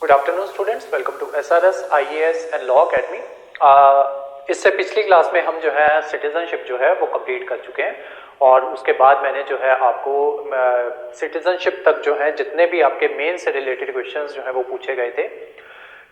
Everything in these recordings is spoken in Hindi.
Good afternoon students, welcome to SRS IAS and law academy. इससे पिछली क्लास में हम जो है सिटीजनशिप जो है वो कंप्लीट कर चुके हैं और उसके बाद मैंने जो है आपको सिटीजनशिप तक जो है जितने भी आपके मेन से रिलेटेड क्वेश्चंस जो है वो पूछे गए थे,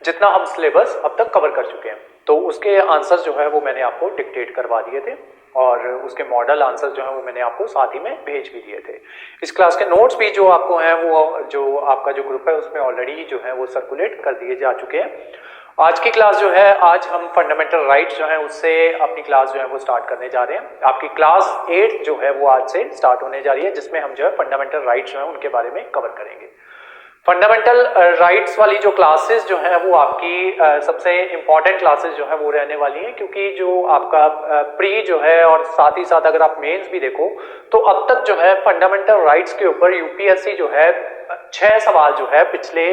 जितना हम सिलेबस अब तक कवर कर चुके हैं, तो उसके आंसर जो है वो मैंने आपको डिक्टेट करवा दिए थे और उसके मॉडल आंसर जो है वो मैंने आपको साथ ही में भेज भी दिए थे। इस क्लास के नोट्स भी जो आपको हैं वो जो आपका जो ग्रुप है उसमें ऑलरेडी जो है वो सर्कुलेट कर दिए जा चुके हैं। आज की क्लास जो है, आज हम फंडामेंटल राइट्स जो है उससे अपनी क्लास जो है वो स्टार्ट करने जा रहे हैं। आपकी क्लास 8 जो है वो आज से स्टार्ट होने जा रही है, जिसमें हम जो है फंडामेंटल राइट्स जो है उनके बारे में कवर करेंगे। फंडामेंटल राइट्स वाली जो क्लासेस जो है वो आपकी सबसे इंपॉर्टेंट क्लासेस जो है वो रहने वाली हैं, क्योंकि जो आपका प्री जो है और साथ ही साथ अगर आप मेंस भी देखो तो अब तक जो है फंडामेंटल राइट्स के ऊपर यूपीएससी जो है 6 सवाल जो है पिछले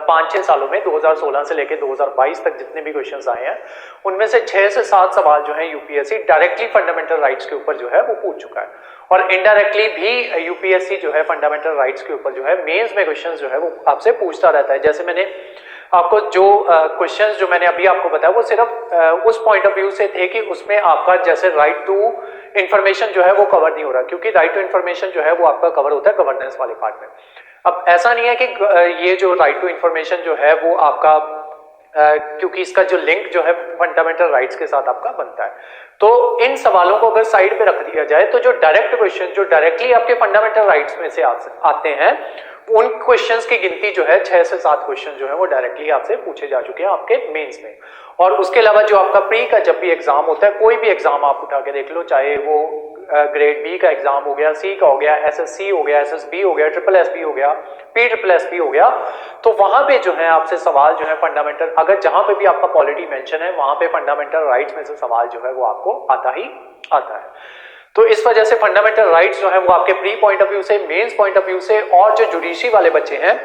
5-6 सालों में 2016 से लेकर 2022 तक जितने भी क्वेश्चंस आए हैं उनमें से 6 से 7 सवाल जो है यूपीएससी डायरेक्टली फंडामेंटल राइट्स के ऊपर जो है वो पूछ चुका है और इनडायरेक्टली भी यूपीएससी जो है फंडामेंटल राइट्स के ऊपर जो है मेंस में क्वेश्चंस जो है वो आपसे पूछता रहता है। जैसे मैंने आपको जो क्वेश्चंस जो मैंने अभी आपको बताया वो सिर्फ उस पॉइंट ऑफ व्यू से थे कि उसमें आपका जैसे राइट टू इंफॉर्मेशन जो है वो कवर नहीं हो रहा, क्योंकि राइट टू इंफॉर्मेशन जो है वो आपका कवर होता है गवर्नेंस वाले पार्ट में। अब ऐसा नहीं है कि ये जो राइट टू इंफॉर्मेशन जो है वो आपका क्योंकि इसका जो लिंक जो है फंडामेंटल राइट्स के साथ आपका बनता है, तो इन सवालों को अगर साइड पे रख दिया जाए तो जो डायरेक्ट क्वेश्चन जो डायरेक्टली आपके फंडामेंटल राइट्स में से आते हैं उन क्वेश्चंस की गिनती जो है 6 से 7 क्वेश्चन जो है वो डायरेक्टली आपसे पूछे जा चुके हैं आपके मेंस में। और उसके अलावा जो आपका प्री का जब भी एग्जाम होता है, कोई भी एग्जाम आप उठा के देख लो, चाहे वो ग्रेड बी का एग्जाम हो गया, सी का हो गया, SSC हो गया, SSB हो गया, SSSB हो गया, PSSB हो गया, तो वहां पे जो है आपसे सवाल जो है फंडामेंटल, अगर जहां पे भी आपका पॉलिटी मेंशन है वहां पे फंडामेंटल राइट्स में से सवाल जो है वो आपको आता ही आता है। तो इस वजह से फंडामेंटल राइट्स जो है वो आपके प्री पॉइंट ऑफ व्यू से, मेंस पॉइंट ऑफ व्यू से और जो जुडिशरी वाले बच्चे हैं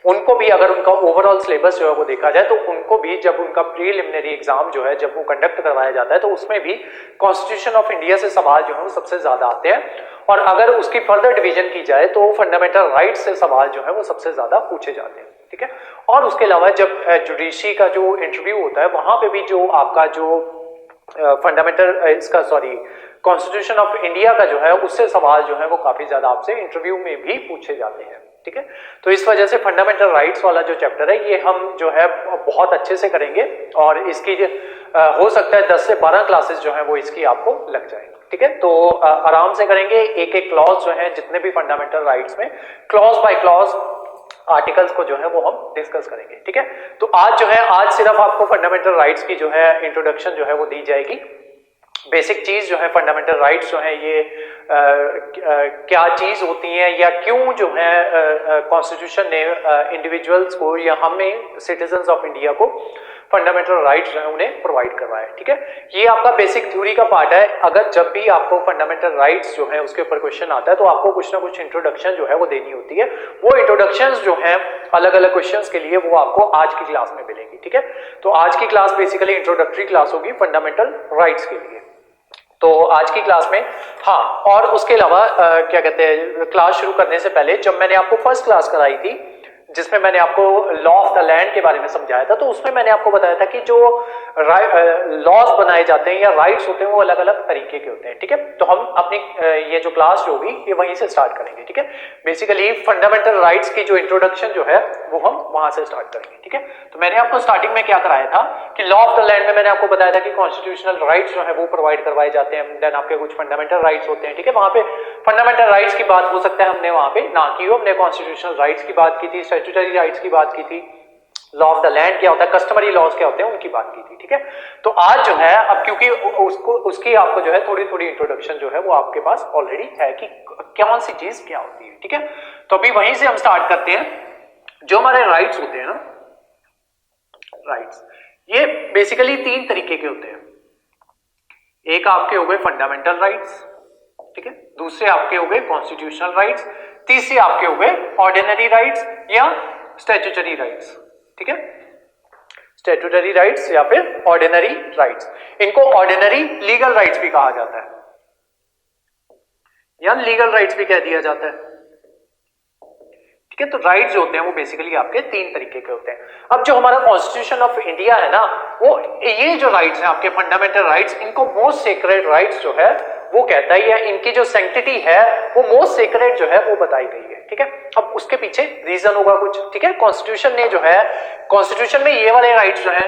उनको भी अगर उनका ओवरऑल सिलेबस जो है वो देखा जाए तो उनको भी जब उनका प्रीलिमिनरी एग्जाम जो है जब वो कंडक्ट करवाया जाता है तो उसमें भी कॉन्स्टिट्यूशन ऑफ इंडिया से सवाल जो है वो सबसे ज्यादा आते हैं और अगर उसकी फर्दर डिवीजन की जाए तो फंडामेंटल राइट्स से सवाल जो है वो सबसे ज्यादा पूछे जाते हैं। ठीक है, और उसके अलावा जब जुडिशरी का जो इंटरव्यू होता है वहां पे भी जो आपका जो फंडामेंटल इसका कॉन्स्टिट्यूशन ऑफ इंडिया का जो है उससे सवाल जो है वो काफी ज्यादा आपसे इंटरव्यू में भी पूछे जाते हैं। ठीक है, तो इस वजह से फंडामेंटल राइट्स वाला जो चैप्टर है ये हम जो है बहुत अच्छे से करेंगे और इसकी हो सकता है 10 से 12 क्लासेस जो है वो इसकी आपको लग जाएंगी। ठीक है, तो आराम से करेंगे, एक एक क्लॉज जो है जितने भी फंडामेंटल राइट्स में क्लॉज बाय क्लॉज आर्टिकल्स को जो है वो हम डिस्कस करेंगे। ठीक है, तो आज जो है आज सिर्फ आपको फंडामेंटल राइट्स की जो है इंट्रोडक्शन जो है वो दी जाएगी। बेसिक चीज जो है फंडामेंटल राइट्स जो है ये क्या चीज होती है या क्यों जो है कॉन्स्टिट्यूशन ने इंडिविजुअल्स को या हमें सिटीजन्स ऑफ इंडिया को फंडामेंटल राइट्स जो है उन्हें प्रोवाइड करवाया है। ठीक है, ये आपका बेसिक थ्योरी का पार्ट है। अगर जब भी आपको फंडामेंटल राइट्स जो है उसके ऊपर क्वेश्चन आता है तो आपको कुछ ना कुछ इंट्रोडक्शन जो है वो देनी होती है। वो इंट्रोडक्शंस जो है अलग अलग क्वेश्चंस के लिए वो आपको आज की क्लास में मिलेंगी। ठीक है, तो आज की क्लास बेसिकली इंट्रोडक्टरी क्लास होगी फंडामेंटल राइट्स के लिए। तो आज की क्लास में हाँ, और उसके अलावा क्या कहते हैं, क्लास शुरू करने से पहले जब मैंने आपको फर्स्ट क्लास कराई थी जिसमें मैंने आपको लॉ ऑफ द लैंड के बारे में समझाया था, तो उसमें मैंने आपको बताया था कि जो लॉज बनाए जाते हैं या राइट्स होते हैं वो अलग अलग तरीके के होते हैं। ठीक है, तो हम अपनी ये जो क्लास जो होगी ये वहीं से स्टार्ट करेंगे। ठीक है, बेसिकली फंडामेंटल राइट्स की जो इंट्रोडक्शन जो है वो हम वहां से स्टार्ट करेंगे। ठीक है, तो मैंने आपको स्टार्टिंग में क्या कराया था कि लॉ ऑफ द लैंड में मैंने आपको बताया था कि कॉन्स्टिट्यूशनल राइट्स जो है वो प्रोवाइड करवाए जाते हैं, देन आपके कुछ फंडामेंटल राइट्स होते हैं। ठीक है, वहां पे फंडामेंटल राइट्स की बात हो सकता है हमने वहां पे ना की हो, हमने कॉन्स्टिट्यूशनल राइट्स की बात की थी, स्टैट्यूटरी राइट्स की बात की थी, लॉ ऑफ द लैंड क्या होता है, कस्टमरी लॉज क्या होते हैं उनकी बात की थी। ठीक है, तो आज जो है अब क्योंकि उसकी आपको जो है थोड़ी थोड़ी इंट्रोडक्शन जो है वो आपके पास ऑलरेडी है कि कौन सी चीज क्या होती है। ठीक है, तो अभी वहीं से हम स्टार्ट करते हैं। जो हमारे राइट्स होते हैं ना, राइट्स ये बेसिकली 3 तरीके के होते हैं। एक आपके हो गए फंडामेंटल राइट्स, ठीक है, दूसरे आपके हो गए कॉन्स्टिट्यूशनल राइट्स, तीसरे आपके हो गए ऑर्डिनरी राइट्स या स्टैट्यूटरी राइट्स। ठीक है, स्टैट्यूटरी राइट्स या फिर ऑर्डिनरी राइट्स, इनको ऑर्डिनरी लीगल राइट्स भी कहा जाता है या लीगल राइट्स भी कह दिया जाता है। ठीक है। तो राइट्स जो होते हैं वो बेसिकली आपके तीन तरीके के होते हैं। अब जो हमारा कॉन्स्टिट्यूशन ऑफ इंडिया है ना, वो ये जो राइट्स हैं आपके फंडामेंटल राइट्स, इनको मोस्ट सेक्रेड राइट्स जो है वो कहता है, या इनकी जो सैंक्टिटी है वो मोस्ट सेक्रेड जो है वो बताई गई है। ठीक है। अब उसके पीछे रीजन होगा कुछ। ठीक है। कॉन्स्टिट्यूशन ने जो है, कॉन्स्टिट्यूशन में ये वाले राइट्स जो है,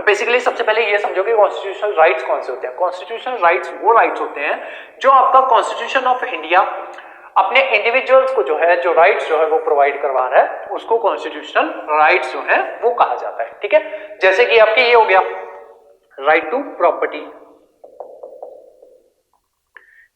बेसिकली सबसे पहले ये समझो कि कॉन्स्टिट्यूशनल राइट्स कौन से होते हैं। कॉन्स्टिट्यूशनल राइट्स वो राइट्स होते हैं जो आपका कॉन्स्टिट्यूशन ऑफ इंडिया अपने इंडिविजुअल्स को जो है, जो राइट्स जो है वो प्रोवाइड करवा रहा है, उसको कॉन्स्टिट्यूशनल राइट्स जो है वो कहा जाता है। ठीक है। जैसे कि आपके ये हो गया राइट टू प्रॉपर्टी।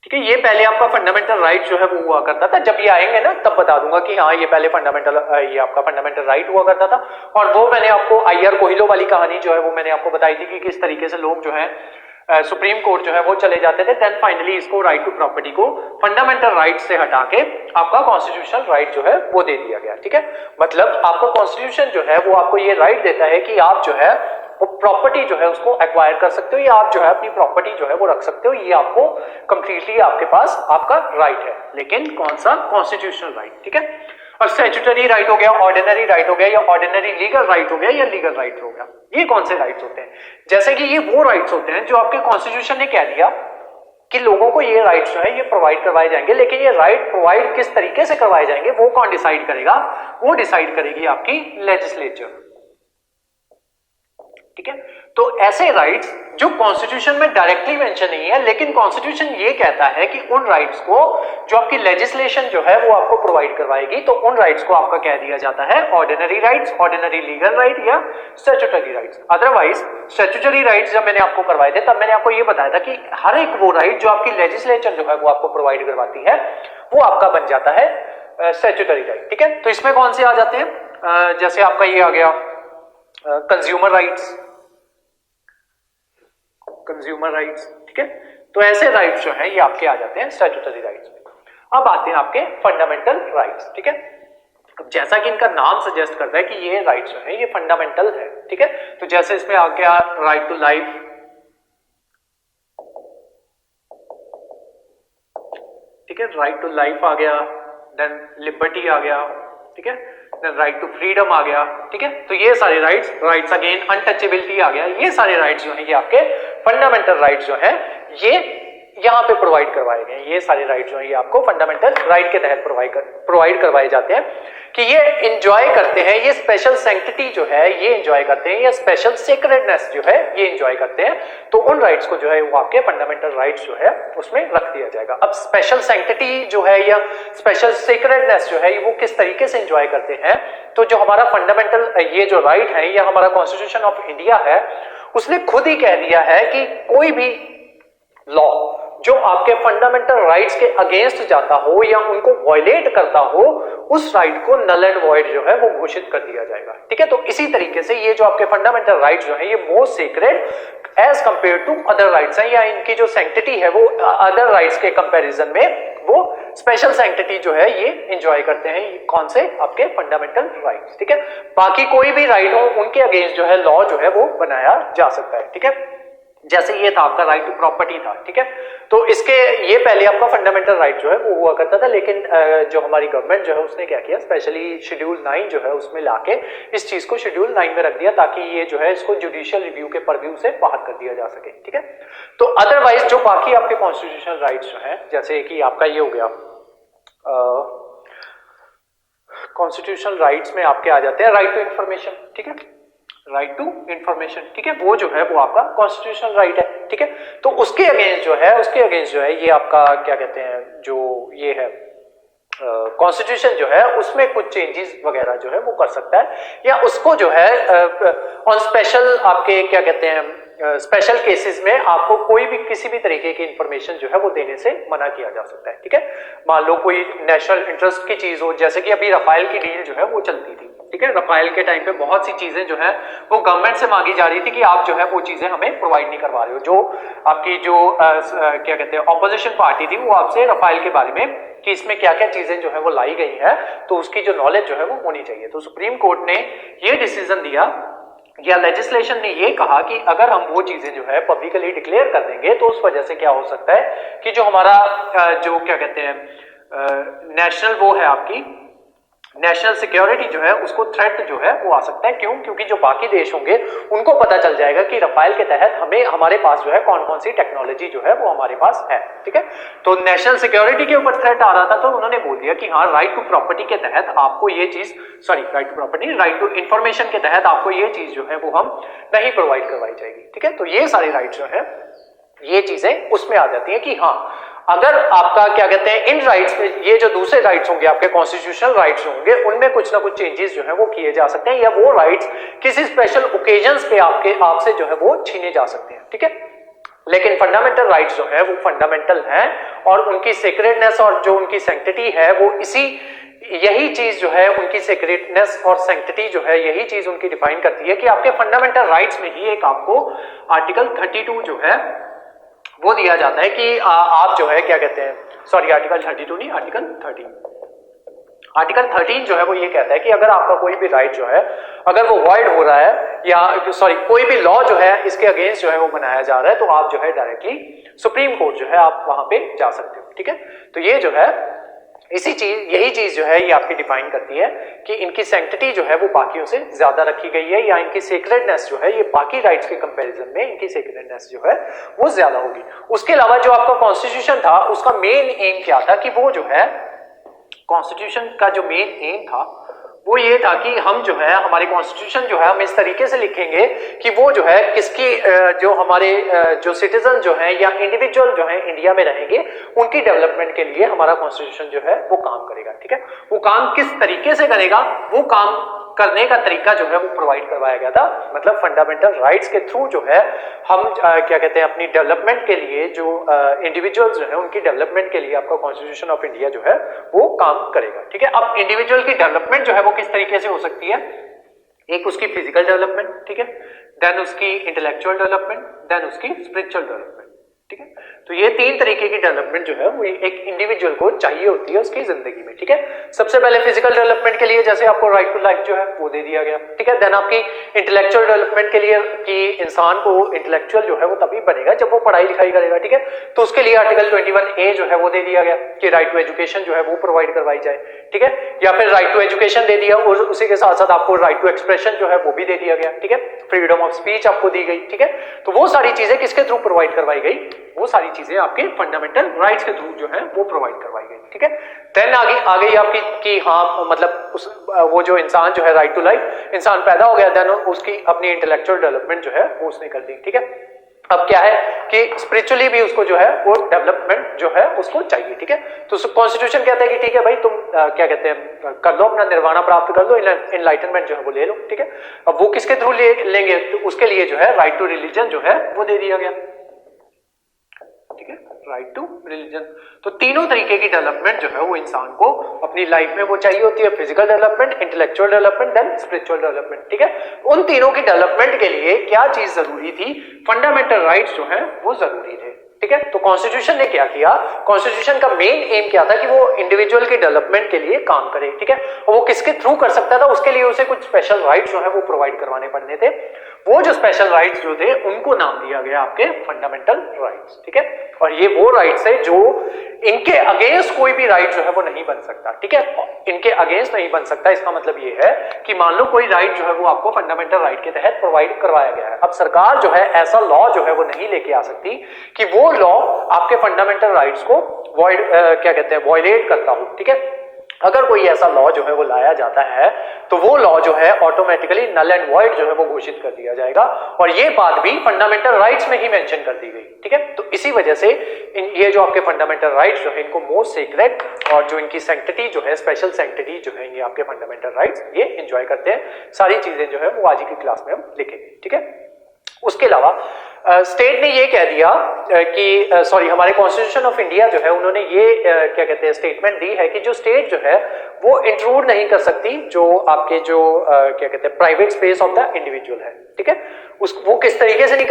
ठीक है। ये पहले आपका फंडामेंटल राइट जो है वो हुआ करता था। जब ये आएंगे ना तब बता दूंगा कि हाँ ये पहले फंडामेंटल, ये आपका फंडामेंटल राइट हुआ करता था। और वो मैंने आपको आईआर कोहिलो वाली कहानी जो है वो मैंने आपको बताई थी कि किस तरीके से लोग जो है सुप्रीम कोर्ट जो है वो चले जाते थे। देन फाइनली इसको राइट टू प्रॉपर्टी को फंडामेंटल राइट से हटा के आपका कॉन्स्टिट्यूशनल राइट जो है वो दे दिया गया। ठीक है। मतलब आपका कॉन्स्टिट्यूशन जो है वो आपको ये राइट देता है कि आप जो है वो प्रॉपर्टी जो है उसको एक्वायर कर सकते हो, या आप जो है अपनी प्रॉपर्टी जो है वो रख सकते हो। ये आपको कंप्लीटली आपके पास आपका राइट है, लेकिन कौन सा? Constitutional right. ठीक है। और स्टैट्यूटरी राइट हो गया, ऑर्डिनरी राइट हो गया, या ऑर्डिनरी लीगल राइट हो गया, या लीगल राइट हो गया। ये कौन से राइट्स होते हैं? जैसे कि ये वो राइट्स होते हैं जो आपके कॉन्स्टिट्यूशन ने कह दिया कि लोगों को ये राइट्स जो है ये प्रोवाइड करवाए जाएंगे, लेकिन ये राइट प्रोवाइड किस तरीके से करवाए जाएंगे वो कौन डिसाइड करेगा? वो डिसाइड करेगी आपकी लेजिस्लेचर। ठीक है। तो ऐसे राइट्स जो कॉन्स्टिट्यूशन में डायरेक्टली मेंशन नहीं है, लेकिन कॉन्स्टिट्यूशन ये कहता है कि उन राइट्स को जो आपकी लेजिस्लेशन जो है वो आपको प्रोवाइड करवाएगी, तो उन राइट्स को आपका कह दिया जाता है ordinary rights, ordinary legal right या statutory rights. Otherwise statutory rights जब मैंने आपको करवाए थे तब मैंने आपको ये बताया था कि हर एक वो राइट जो आपकी लेजिस्लेचर जो है वो आपको प्रोवाइड करवाती है वो आपका बन जाता है स्टैट्यूटरी राइट। ठीक है। तो इसमें कौन से आ जाते हैं? जैसे आपका ये आ गया कंज्यूमर राइट्स, कंज्यूमर राइट्स। ठीक है। तो ऐसे राइट्स जो है ये आपके आ जाते हैं स्टैट्यूटरी राइट्स में। अब आते हैं आपके फंडामेंटल राइट्स। ठीक है। अब जैसा कि इनका नाम सजेस्ट करता है कि ये राइट्स जो है ये फंडामेंटल है। ठीक है। तो जैसे इसमें आ गया राइट टू लाइफ, ठीक है, राइट टू लाइफ आ गया, देन लिबर्टी आ गया। ठीक है। देन राइट टू फ्रीडम आ गया। ठीक है। तो ये सारे राइट्स अगेन अनटचेबिलिटी आ गया। ये सारे राइट्स जो है ये आपके फंडामेंटल राइट्स जो है ये यहां पे प्रोवाइड करवाए गए। ये सारे राइट्स जो है ये आपको फंडामेंटल राइट के तहत प्रोवाइड करवाए जाते हैं कि ये एंजॉय करते हैं, ये स्पेशल सैंक्टिटी जो है ये एंजॉय करते हैं, ये स्पेशल सेक्रेडनेस जो है ये एंजॉय करते हैं। तो उन राइट्स को जो है वो आपके फंडामेंटल राइट्स जो है उसमें रख दिया जाएगा। अब स्पेशल सैंक्टिटी जो है या स्पेशल सेक्रेडनेस जो है वो किस तरीके से एंजॉय करते हैं? तो जो हमारा फंडामेंटल ये जो राइट है या हमारा कॉन्स्टिट्यूशन ऑफ इंडिया है उसने खुद ही कह दिया है कि कोई भी लॉ जो आपके फंडामेंटल राइट्स के अगेंस्ट जाता हो या उनको वायलेट करता हो, उस राइट को नल एंड वॉइड जो है वो घोषित कर दिया जाएगा। ठीक है। तो इसी तरीके से ये जो आपके फंडामेंटल राइट्स जो है ये most secret as compare to other rights हैं, या इनकी जो सैंक्टिटी है वो अदर राइट्स के कंपैरिजन में वो स्पेशल सैंक्टिटी जो है ये एंजॉय करते हैं। कौन से? आपके फंडामेंटल राइट्स। ठीक है। बाकी कोई भी राइट हो उनके अगेंस्ट जो है लॉ जो है वो बनाया जा सकता है। ठीक है। जैसे ये था आपका राइट टू प्रॉपर्टी था। ठीक है। तो इसके ये पहले आपका फंडामेंटल राइट जो है वो हुआ करता था, लेकिन जो हमारी गवर्नमेंट जो है उसने क्या किया, स्पेशली शेड्यूल 9 जो है उसमें लाके इस चीज को शेड्यूल 9 में रख दिया ताकि ये जो है इसको जुडिशियल रिव्यू के परव्यू से बाहर कर दिया जा सके। ठीक है। तो अदरवाइज जो बाकी आपके कॉन्स्टिट्यूशनल राइट्स जो है, जैसे कि आपका ये हो गया कॉन्स्टिट्यूशनल राइट्स में आपके आ जाते हैं राइट टू इंफॉर्मेशन। ठीक है। Right to information. ठीक है। वो जो है वो आपका कॉन्स्टिट्यूशनल राइट है। ठीक है। तो उसके अगेंस्ट जो है ये आपका क्या कहते हैं, जो ये है कॉन्स्टिट्यूशन जो है उसमें कुछ चेंजेस वगैरह जो है वो कर सकता है, या उसको जो है ऑन स्पेशल आपके क्या कहते हैं स्पेशल केसेस में आपको कोई भी किसी भी तरीके की इंफॉर्मेशन जो है वो देने से मना किया जा सकता है। ठीक है। मान लो कोई नेशनल इंटरेस्ट की चीज हो, जैसे कि अभी रफाल की डील जो है वो चलती थी। ठीक है। रफाल के टाइम पे बहुत सी चीजें जो है वो गवर्नमेंट से मांगी जा रही थी कि आप जो है वो चीजें हमें प्रोवाइड नहीं करवा रहे हो। जो आपकी जो क्या कहते हैं ऑपोजिशन पार्टी थी वो आपसे रफाल के बारे में कि इसमें क्या क्या चीजें जो है वो लाई गई है, तो उसकी जो नॉलेज जो है वो होनी चाहिए। तो सुप्रीम कोर्ट ने ये डिसीजन दिया या लेजिस्लेशन ने ये कहा कि अगर हम वो चीजें जो है पब्लिकली डिक्लेयर कर देंगे तो उस वजह से क्या हो सकता है कि जो हमारा जो क्या कहते हैं नेशनल वो है आपकी नेशनल सिक्योरिटी जो है उसको थ्रेट जो है वो आ सकता है। क्यों? क्योंकि जो बाकी देश होंगे उनको पता चल जाएगा कि रफाल के तहत हमें हमारे पास जो है कौन कौन सी टेक्नोलॉजी जो है वो हमारे पास है। ठीक है, तो नेशनल सिक्योरिटी के ऊपर थ्रेट आ रहा था, तो उन्होंने बोल दिया कि हाँ, राइट टू प्रॉपर्टी के तहत आपको ये चीज, sorry right to property, right to information के तहत आपको ये चीज जो है वो हम नहीं प्रोवाइड करवाई जाएगी। ठीक है, तो ये सारी राइट्स जो है ये चीजें उसमें आ जाती है कि हाँ, अगर आपका क्या कहते हैं इन राइट्स में ये जो दूसरे राइट्स होंगे आपके कॉन्स्टिट्यूशनल राइट्स होंगे उनमें कुछ ना कुछ चेंजेस जो है वो किए जा सकते हैं, या वो राइट्स किसी स्पेशल ओकेजन्स पे आपसे जो है वो छीने जा सकते हैं। ठीक है, लेकिन फंडामेंटल राइट्स जो है वो फंडामेंटल हैं और उनकी सेक्रेटनेस और जो उनकी सैंक्टिटी है वो यही चीज जो है उनकी सेक्रेटनेस और सैंक्टिटी जो है यही चीज उनकी डिफाइन करती है कि आपके फंडामेंटल राइट्स में ही एक आपको आर्टिकल 32 जो है वो दिया जाता है कि आप जो है क्या कहते हैं, सॉरी आर्टिकल 32 नहीं, आर्टिकल 13 जो है वो ये कहता है कि अगर आपका कोई भी राइट जो है अगर वो वॉइड हो रहा है या सॉरी कोई भी लॉ जो है इसके अगेंस्ट जो है वो बनाया जा रहा है, तो आप जो है डायरेक्टली सुप्रीम कोर्ट जो है आप वहां पे जा सकते हो। ठीक है, तो ये जो है यही चीज जो है ये आपकी डिफाइन करती है कि इनकी सैंक्टिटी जो है वो बाकियों से ज्यादा रखी गई है, या इनकी सेक्रेटनेस जो है ये बाकी राइट्स के कंपैरिजन में इनकी सेक्रेटनेस जो है वो ज्यादा होगी। उसके अलावा जो आपका कॉन्स्टिट्यूशन था उसका मेन एम क्या था कि वो जो है कॉन्स्टिट्यूशन का जो मेन एम था वो ये था कि हम जो है हमारे कॉन्स्टिट्यूशन जो है हम इस तरीके से लिखेंगे कि वो जो है किसकी जो हमारे जो सिटीजन जो है या इंडिविजुअल जो है इंडिया में रहेंगे उनकी डेवलपमेंट के लिए हमारा कॉन्स्टिट्यूशन जो है वो काम करेगा। ठीक है, वो काम किस तरीके से करेगा, वो काम करने का तरीका जो है वो प्रोवाइड करवाया गया था। मतलब फंडामेंटल राइट्स के थ्रू जो है हम क्या कहते हैं अपनी डेवलपमेंट के लिए जो इंडिविजुअल्स जो है उनकी डेवलपमेंट के लिए आपका कॉन्स्टिट्यूशन ऑफ इंडिया जो है वो काम करेगा। ठीक है, अब इंडिविजुअल की डेवलपमेंट जो है वो किस तरीके से हो सकती है, एक उसकी फिजिकल डेवलपमेंट, ठीक है, देन उसकी इंटेलेक्चुअल डेवलपमेंट, देन उसकी स्पिरिचुअल डेवलपमेंट। ठीक है, तो ये तीन तरीके की डेवलपमेंट जो है वो एक इंडिविजुअल को चाहिए होती है उसकी जिंदगी में। ठीक है, सबसे पहले फिजिकल डेवलपमेंट के लिए जैसे आपको राइट टू लाइफ जो है वो दे दिया गया। ठीक है, देन आपकी इंटेलेक्चुअल डेवलपमेंट के लिए कि इंसान को इंटेलेक्चुअल जो है वो तभी बनेगा जब वो पढ़ाई लिखाई करेगा। ठीक है, तो उसके लिए आर्टिकल 21A जो है वो दे दिया गया कि राइट टू एजुकेशन जो है वो प्रोवाइड करवाई जाए। ठीक है, या फिर राइट टू एजुकेशन दे दिया और उसी के साथ साथ आपको राइट टू एक्सप्रेशन जो है वो भी दे दिया गया। ठीक है, फ्रीडम ऑफ स्पीच आपको दी गई। ठीक है, तो वो सारी चीजें किसके थ्रू प्रोवाइड करवाई गई, वो सारी चीजें आपके फंडामेंटल राइट्स के थ्रू जो है वो प्रोवाइड करवाई गई। ठीक है, देन आ गई आपकी कि हाँ मतलब वो जो इंसान जो है राइट टू लाइफ, इंसान पैदा हो गया, देन उसकी अपनी इंटेलेक्चुअल डेवलपमेंट जो है वो उसने कर दी। ठीक है, अब क्या है कि स्पिरिचुअली भी उसको जो है वो डेवलपमेंट जो है उसको चाहिए। ठीक है, तो कॉन्स्टिट्यूशन कहता है कि ठीक है भाई तुम क्या कहते हैं कर लो, अपना निर्वाणा प्राप्त कर लो, एनलाइटनमेंट जो है वो ले लो। ठीक है, अब वो किसके थ्रू लेंगे, तो उसके लिए जो है राइट टू रिलीजन जो है वो दे दिया गया। ठीक है, राइट टू रिलीजन। तो तीनों तरीके की डेवलपमेंट जो है वो इंसान को अपनी लाइफ में वो चाहिए होती है, physical development, intellectual development, then spiritual development. ठीक है, उन तीनों की डेवलपमेंट के लिए क्या चीज जरूरी थी, फंडामेंटल राइट्स जो है वो जरूरी थे। ठीक है, तो कॉन्स्टिट्यूशन ने क्या किया, कॉन्स्टिट्यूशन का मेन एम क्या था कि वो इंडिविजुअल की डेवलपमेंट के लिए काम करे। ठीक है, और वो किसके थ्रू कर सकता था, उसके लिए उसे कुछ स्पेशल राइट्स जो है वो प्रोवाइड करवाने पड़ने थे। वो जो स्पेशल राइट्स जो थे उनको नाम दिया गया आपके फंडामेंटल राइट्स। ठीक है, और ये वो राइट्स है जो इनके अगेंस्ट कोई भी राइट जो है वो नहीं बन सकता। ठीक है, इनके अगेंस्ट नहीं बन सकता, इसका मतलब ये है कि मान लो कोई राइट जो है वो आपको फंडामेंटल राइट के तहत प्रोवाइड करवाया गया है, अब सरकार जो है ऐसा लॉ जो है वो नहीं लेके आ सकती कि वो लॉ आपके फंडामेंटल राइट्स को क्या कहते हैं वॉयलेट करता हो। ठीक है, अगर कोई ऐसा लॉ जो है वो लाया जाता है तो वो लॉ जो है ऑटोमेटिकली नल एंड वॉइड जो है वो घोषित कर दिया जाएगा, और ये बात भी फंडामेंटल राइट्स में ही मेंशन कर दी गई। ठीक है, तो इसी वजह से ये जो आपके फंडामेंटल राइट्स जो है इनको मोस्ट सीक्रेट और जो इनकी सैंक्टिटी जो है, स्पेशल सैंक्टिटी जो है ये आपके फंडामेंटल राइट्स ये एंजॉय करते हैं। सारी चीजें जो है वो आज की क्लास में हम लिखेंगे। ठीक है, उसके अलावा स्टेट ने ये कह दिया कि सॉरी हमारे कॉन्स्टिट्यूशन ऑफ इंडिया जो है उन्होंने ये क्या कहते हैं स्टेटमेंट दी है कि जो स्टेट जो है वो इंट्रूड नहीं कर सकती जो आपके जो क्या कहते हैं private space of the individual है। ठीक है, वो किस तरीके से नहीं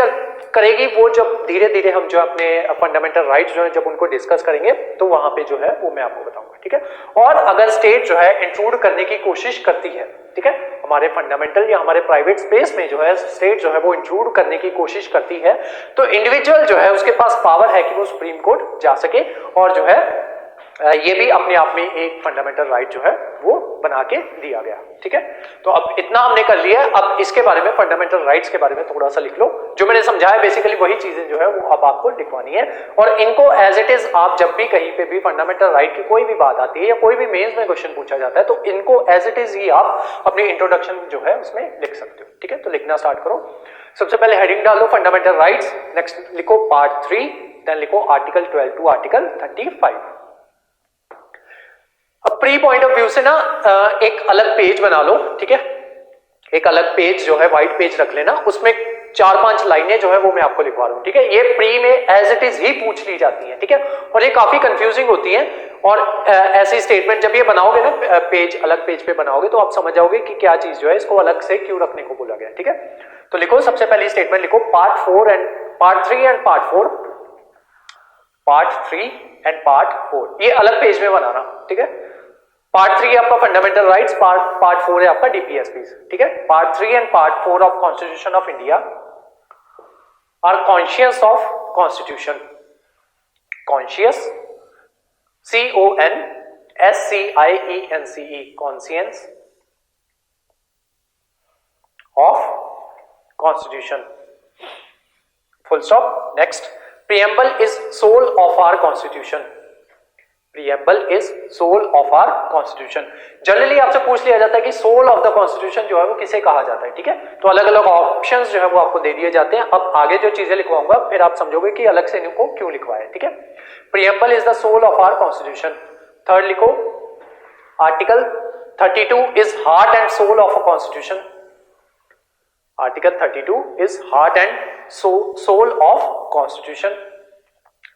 करेगी, वो जब धीरे धीरे हम जो अपने फंडामेंटल राइट्स जो है जब उनको डिस्कस करेंगे तो वहां पे जो है वो मैं आपको बताऊंगा। ठीक है, और अगर स्टेट जो है इंट्रूड करने की कोशिश करती है, ठीक है, हमारे फंडामेंटल या हमारे प्राइवेट स्पेस में जो है स्टेट जो है वो इंट्रूड करने की कोशिश करती है, तो इंडिविजुअल जो है उसके पास पावर है कि वो सुप्रीम कोर्ट जा सके और जो है ये भी अपने आप में एक फंडामेंटल राइट जो है वो बना के दिया गया। ठीक है, तो अब इतना हमने कर लिया। अब इसके बारे में, फंडामेंटल राइट्स के बारे में थोड़ा सा लिख लो। जो मैंने समझाया बेसिकली वही चीजें जो है वो अब आपको लिखवानी है, और इनको एज इट इज आप जब भी कहीं पे भी फंडामेंटल राइट की कोई भी बात आती है या कोई भी मेंस में क्वेश्चन पूछा जाता है तो इनको एज इट इज ही आप अपनी इंट्रोडक्शन जो है उसमें लिख सकते हो। ठीक है, तो लिखना स्टार्ट करो। सबसे पहले हेडिंग डालो फंडामेंटल राइट्स, नेक्स्ट लिखो पार्ट 3, देन लिखो आर्टिकल 12 टू आर्टिकल 35। अब प्री पॉइंट ऑफ व्यू से ना एक अलग पेज बना लो। ठीक है, एक अलग पेज जो है व्हाइट पेज रख लेना, उसमें 4-5 लाइनें जो है वो मैं आपको लिखवा रहा हूं। ठीक है, ये प्री में एज इट इज ही पूछ ली जाती हैं। ठीक है, और ये काफी कंफ्यूजिंग होती है, और ऐसी स्टेटमेंट जब ये बनाओगे ना पेज, अलग पेज पे बनाओगे तो आप समझ जाओगे कि क्या चीज जो है इसको अलग से क्यों रखने को बोला गया। ठीक है, तो लिखो सबसे पहली स्टेटमेंट लिखो part 3 and part 4, part 3 and part 4, ये अलग पेज में बनाना। ठीक है, पार्ट 3 आपका फंडामेंटल राइट्स, पार्ट 4 है आपका डीपीएसपी। ठीक है, part 3 and part 4 of constitution of India are conscious of constitution, conscious CONSCIENCE, conscious of constitution, full stop. Next, preamble is soul of our constitution, preamble is soul of our constitution। Generally आपसे पूछ लिया जाता है कि सोल ऑफ द कॉन्स्टिट्यूशन जो है वो किसे कहा जाता है। ठीक है, तो अलग अलग ऑप्शंस जो है वो आपको दे दिए जाते हैं। अब आगे जो चीजें लिखवाऊंगा फिर आप समझोगे कि अलग से इनको क्यों लिखवाया है। ठीक है, preamble is the soul of our constitution। Third लिखो article 32 is heart and soul of a constitution, Article 32 is heart and soul of Constitution।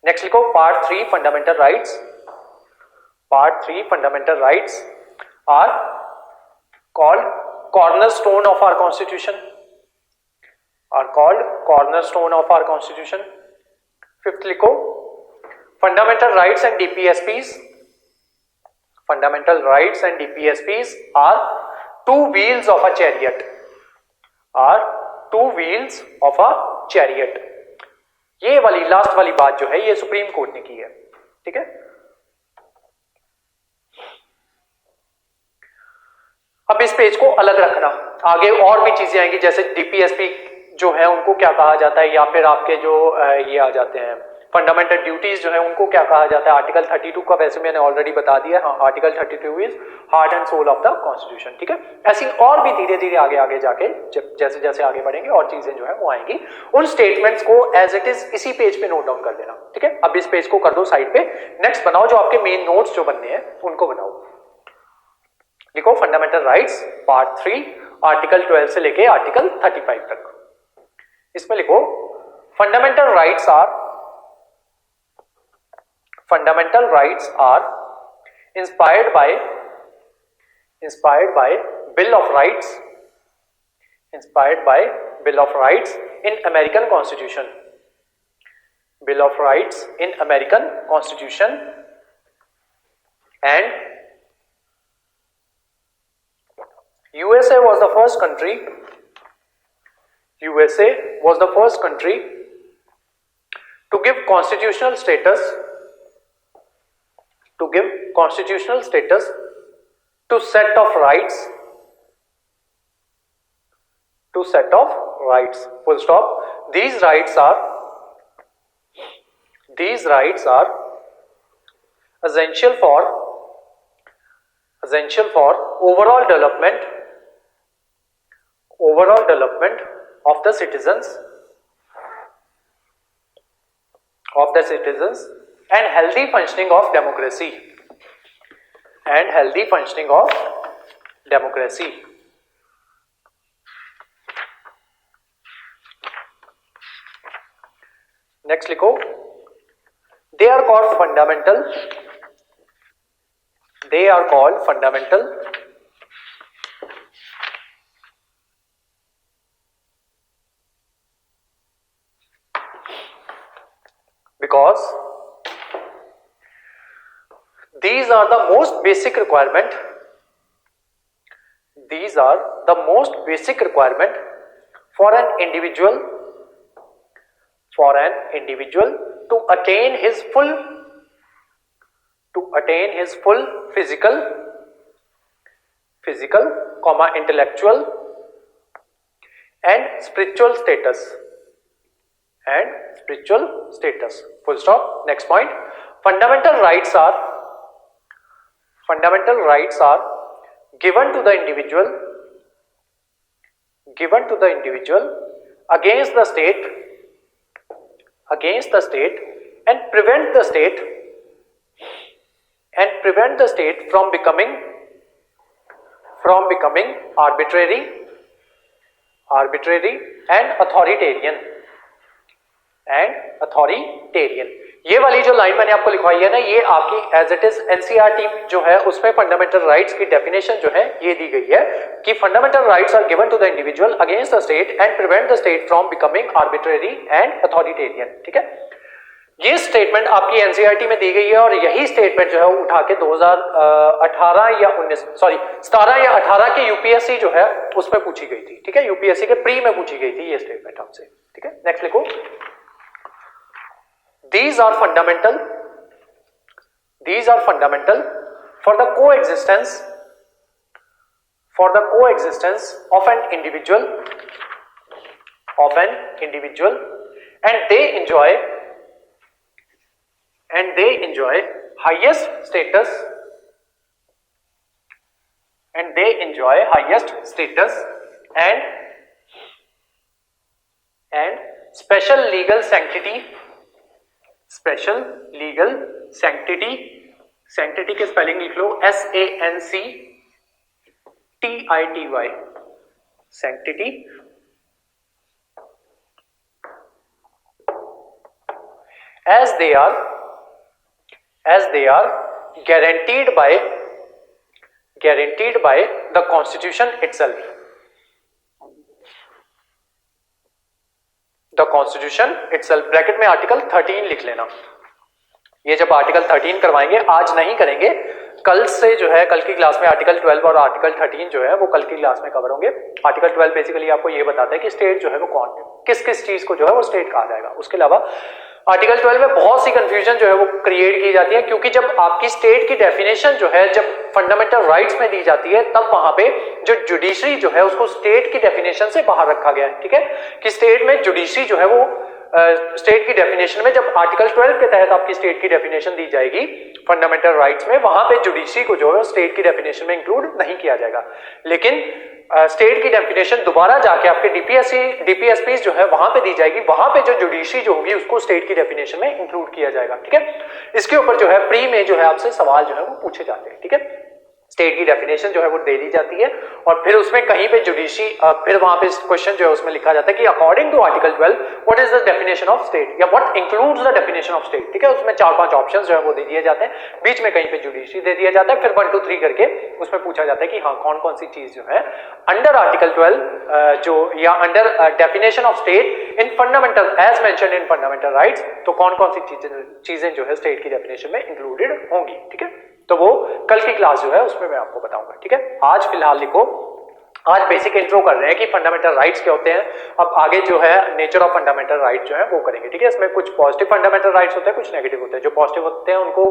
Next लिखो Part 3 fundamental rights। Part 3 fundamental rights are called cornerstone of our Constitution, are called cornerstone of our Constitution। Fifth लिखो fundamental rights and DPSPs, fundamental rights and DPSPs are two wheels of a chariot, are two wheels of a chariot। ये वाली लास्ट वाली बात जो है ये सुप्रीम कोर्ट ने की है। ठीक है, अब इस पेज को अलग रखना, आगे और भी चीजें आएंगी जैसे डीपीएसपी जो है उनको क्या कहा जाता है, या फिर आपके जो ये आ जाते हैं फंडामेंटल ड्यूटीज जो है उनको क्या कहा जाता है। आर्टिकल 32 का वैसे मैंने ऑलरेडी बता दिया। हाँ, article 32 is heart and soul of the constitution. ठीक है, ऐसी और भी धीरे धीरे आगे आगे जाके जैसे जैसे आगे बढ़ेंगे और चीजें जो है वो आएंगी। उन स्टेटमेंट्स को एज इट इज इसी पेज पे नोट डाउन कर देना। ठीक है, अब इस पेज को कर दो साइड पे। नेक्स्ट बनाओ जो आपके मेन नोट्स जो बनने हैं उनको बनाओ। लिखो फंडामेंटल राइट्स पार्ट 3 आर्टिकल 12 से लेके आर्टिकल 35 तक। इसमें लिखो fundamental rights are inspired by Bill of Rights, inspired by Bill of Rights in American Constitution, Bill of Rights in American Constitution, and USA was the first country, USA was the first country to give constitutional status, to give constitutional status to set of rights, to set of rights, full stop। These rights are essential for overall development of the citizens and healthy functioning of democracy, Next लिखो they are called fundamental because these are the most basic requirement, for an individual to attain his full to attain his full physical, intellectual and spiritual status. Full stop. Next point. Fundamental rights are given to the individual against the state and prevent the state from becoming arbitrary and authoritarian. ये वाली जो लाइन मैंने आपको लिखवाई है ना, ये आपकी एज इट इज एनसीईआरटी जो है उसमें फंडामेंटल राइट्स की डेफिनेशन जो है ये दी गई है कि fundamental rights are given to the individual against the state and prevent the state from becoming arbitrary and authoritarian. ठीक है, ये स्टेटमेंट आपकी एनसीईआरटी में दी गई है और यही स्टेटमेंट जो है वो उठा के 2018 या 17 या 18 के यूपीएससी जो है उसमें पूछी गई थी. ठीक है, यूपीएससी के प्री में पूछी गई थी ये स्टेटमेंट आपसे. ठीक है, नेक्स्ट लिखो. These are fundamental for the coexistence of an individual and they enjoy highest status and special legal sanctity. sanctity के स्पेलिंग लिख लो, SANCTITY, sanctity, as they are guaranteed by the constitution itself. Bracket में आर्टिकल 13 लिख लेना. ये जब आर्टिकल 13 करवाएंगे, आज नहीं करेंगे, कल से जो है कल की क्लास में आर्टिकल 12 और आर्टिकल 13 जो है वो कल की क्लास में कवर होंगे. आर्टिकल 12 बेसिकली आपको ये बताता है कि स्टेट जो है वो कौन है, किस किस चीज को जो है वो स्टेट कहा जाएगा. उसके अलावा आर्टिकल 12 में बहुत सी कंफ्यूजन जो है वो क्रिएट की जाती है, क्योंकि जब आपकी स्टेट की डेफिनेशन जो है जब फंडामेंटल राइट्स में दी जाती है तब वहां पे जो जुडिशरी जो है उसको स्टेट की डेफिनेशन से बाहर रखा गया है. ठीक है, कि स्टेट में जुडिशरी जो है वो स्टेट की डेफिनेशन में जब आर्टिकल 12 के तहत आपकी स्टेट की डेफिनेशन दी जाएगी फंडामेंटल राइट्स में, वहां पे जुडिशरी को जो है स्टेट की डेफिनेशन में इंक्लूड नहीं किया जाएगा. लेकिन स्टेट की डेफिनेशन दोबारा जाके आपके डीपीएसपी जो है वहां पे दी जाएगी, वहां पे जो जुडिशरी जो होगी उसको स्टेट की डेफिनेशन में इंक्लूड किया जाएगा. ठीक है, इसके ऊपर जो है प्री में जो है आपसे सवाल जो है वो पूछे जाते हैं. ठीक है, स्टेट की डेफिनेशन जो है वो दे दी जाती है और फिर उसमें कहीं पे जुडिशरी फिर वहां पे क्वेश्चन जो है उसमें लिखा जाता है कि according to article 12 what is the definition of state या what includes the definition of state. ठीक है, उसमें 4-5 ऑप्शंस जो है वो दे दिए जाते हैं, बीच में कहीं पे जुडिशरी दे दिया जाता है, फिर 1 2 3 करके उसमें पूछा जाता है कि हाँ कौन कौन सी चीज जो है अंडर आर्टिकल 12 जो या under definition of state in fundamental as mentioned in fundamental rights, तो कौन कौन सी चीजें जो है स्टेट की डेफिनेशन में इंक्लूडेड होंगी. ठीक है, तो वो कल की क्लास जो है उसमें मैं आपको बताऊंगा. ठीक है, आज फिलहाल लिखो, आज बेसिक इंट्रो कर रहे हैं कि फंडामेंटल राइट्स क्या होते हैं. अब आगे जो है नेचर ऑफ फंडामेंटल राइट्स जो है वो करेंगे. ठीक है, इसमें कुछ पॉजिटिव फंडामेंटल राइट्स होते हैं, कुछ नेगेटिव होते हैं. जो पॉजिटिव होते हैं उनको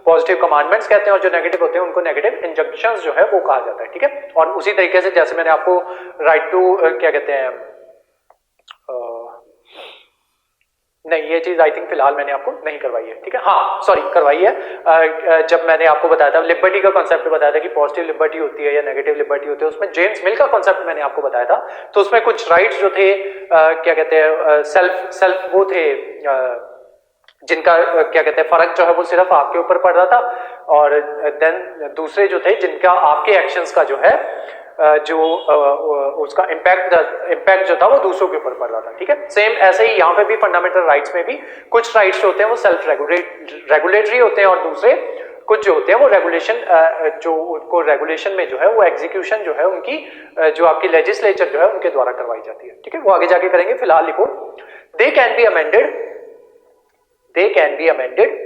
पॉजिटिव कमांडमेंट्स कहते हैं और जो नेगेटिव होते हैं उनको नेगेटिव इंजंक्शंस जो है वो कहा जाता है. ठीक है, और उसी तरीके से जैसे मैंने आपको राइट टू क्या कहते हैं नहीं, ये चीज आई थिंक फिलहाल मैंने आपको नहीं करवाई है. ठीक है, हाँ सॉरी करवाई है. जब मैंने आपको बताया था लिबर्टी का कॉन्सेप्ट बताया था कि पॉजिटिव लिबर्टी होती है या नेगेटिव लिबर्टी होती है, उसमें जेम्स मिल का कॉन्सेप्ट मैंने आपको बताया था. तो उसमें कुछ राइट्स जो थे क्या कहते हैं सेल्फ वो थे जिनका क्या कहते हैं फर्क जो है वो सिर्फ आपके ऊपर पड़ रहा था, और देन दूसरे जो थे जिनका आपके एक्शंस का जो है जो उसका इम्पैक्ट जो था वो दूसरों के ऊपर पड़ रहा था. ठीक है, सेम ऐसे ही यहाँ पे भी फंडामेंटल राइट्स में भी कुछ राइट्स जो होते हैं वो सेल्फ रेगुलेटरी होते हैं और दूसरे कुछ जो होते हैं वो रेगुलेशन जो उनको रेगुलेशन में जो है वो एग्जीक्यूशन जो है उनकी जो आपकी लेजिस्लेचर जो है उनके द्वारा करवाई जाती है. ठीक है, वो आगे जाके करेंगे. फिलहाल लिखो they can be amended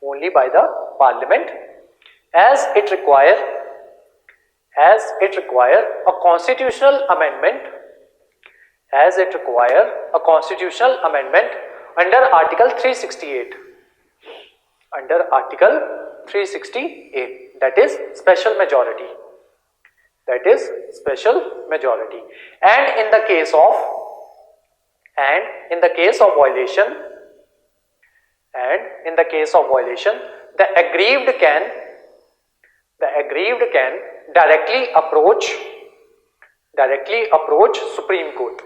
only by the parliament as it require a constitutional amendment as it require a constitutional amendment under Article 368. Under Article 368, that is special majority. That is special majority. And in the case of violation, the aggrieved can directly approach Supreme Court.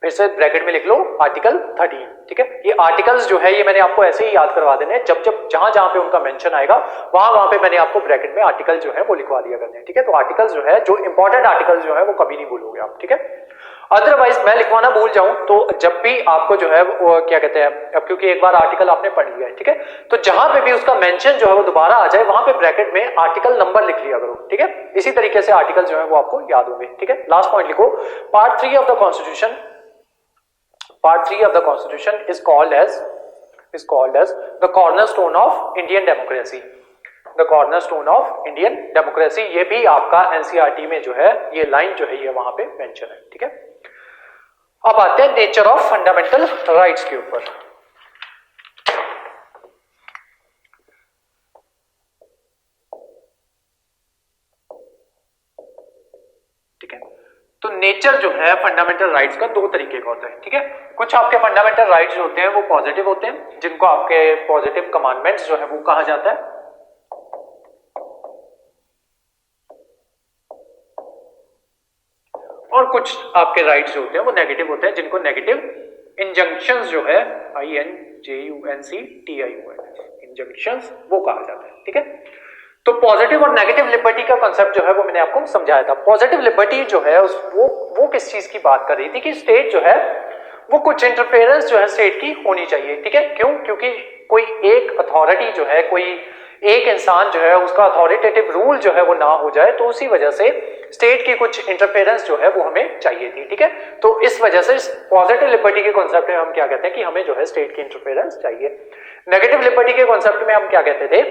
फिर से ब्रैकेट में लिख लो आर्टिकल 13, ठीक है। ये आर्टिकल्स जो है ये मैंने आपको ऐसे ही याद करवा देने हैं, जब जहां पे उनका मेंशन आएगा वहां पे मैंने आपको ब्रैकेट में आर्टिकल जो है वो लिखवा दिया करने हैं, ठीक है। तो आर्टिकल्स जो है, जो इंपॉर्टेंट आर्टिकल्स जो है वो कभी नहीं भूलोगे आप, ठीक है। अदरवाइज मैं लिखवाना भूल जाऊं तो जब भी आपको जो है वो क्या कहते हैं, अब क्योंकि एक बार आर्टिकल आपने पढ़ लिया है, ठीक है, तो जहां पे भी उसका मेंशन जो है वो दोबारा आ जाए वहां पे ब्रैकेट में आर्टिकल नंबर लिख लिया करो, ठीक है। इसी तरीके से आर्टिकल जो है वो आपको याद होंगे, ठीक है। लास्ट पॉइंट लिखो, part 3 of the constitution is called as the cornerstone of Indian democracy. The cornerstone of Indian democracy, ये भी आपका NCERT में जो है ये लाइन जो है ये वहां पे मेंशन है, ठीक है। अब आते हैं नेचर ऑफ फंडामेंटल राइट्स के ऊपर। ठीक है, तो नेचर जो है फंडामेंटल राइट्स का दो तरीके का होता है, ठीक है। कुछ आपके फंडामेंटल राइट्स जो होते हैं वो पॉजिटिव होते हैं, जिनको आपके पॉजिटिव कमांडमेंट्स जो है वो कहा जाता है, और कुछ आपके राइट्स जो होते हैं वो नेगेटिव होते हैं, जिनको नेगेटिव इंजंक्शंस जो है INJUNCTION इंजंक्शंस वो कहा जाता है, ठीक है। तो पॉजिटिव और नेगेटिव लिबर्टी का कांसेप्ट जो है वो मैंने आपको समझाया था। पॉजिटिव लिबर्टी जो है वो किस चीज की बात कर रही थी कि स्टेट जो है वो कुछ इंटरफेरेंस जो है स्टेट की होनी चाहिए, ठीक है। क्यों? क्योंकि कोई एक अथॉरिटी जो है, कोई एक इंसान जो है उसका अथॉरिटेटिव रूल जो है वो ना हो जाए, तो उसी वजह से स्टेट की कुछ इंटरफेरेंस जो है वो हमें चाहिए थी, ठीक है। तो इस वजह से पॉजिटिव लिबर्टी के कॉन्सेप्ट में हम क्या कहते हैं कि हमें जो है स्टेट की इंटरफेरेंस चाहिए। नेगेटिव लिबर्टी के कॉन्सेप्ट में हम क्या कहते थे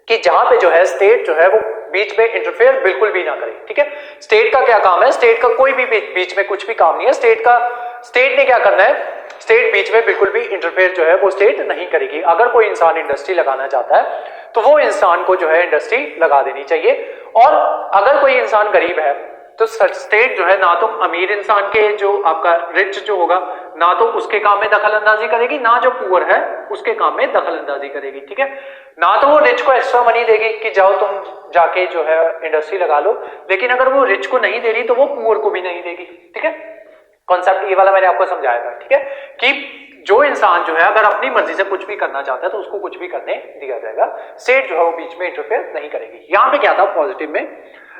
कि जहां पे जो है स्टेट जो है वो बीच में इंटरफेयर बिल्कुल भी ना करे, ठीक है। स्टेट का क्या काम है? स्टेट का कोई भी बीच में कुछ भी काम नहीं है। स्टेट ने क्या करना है? स्टेट बीच में बिल्कुल भी इंटरफेयर जो है वो स्टेट नहीं करेगी। अगर कोई इंसान इंडस्ट्री लगाना चाहता है तो वो इंसान को जो है इंडस्ट्री लगा देनी चाहिए, और अगर कोई इंसान गरीब है तो स्टेट जो है ना तो अमीर इंसान के जो आपका रिच जो होगा ना तो उसके काम में दखल अंदाजी करेगी, ना जो पुअर है उसके काम में दखल अंदाजी करेगी, ठीक है। ना तो वो रिच को एक्स्ट्रा मनी देगी कि जाओ तुम जाके जो है इंडस्ट्री लगा लो, लेकिन अगर वो रिच को नहीं दे रही तो वो पुअर को भी नहीं देगी, ठीक है। कॉन्सेप्ट ये वाला मैंने आपको समझाया था, ठीक है, कि जो इंसान जो है अगर अपनी मर्जी से कुछ भी करना चाहता है तो उसको कुछ भी करने दिया जाएगा, स्टेट जो है वो बीच में इंटरफेयर नहीं करेगी। यहाँ पे क्या था पॉजिटिव में,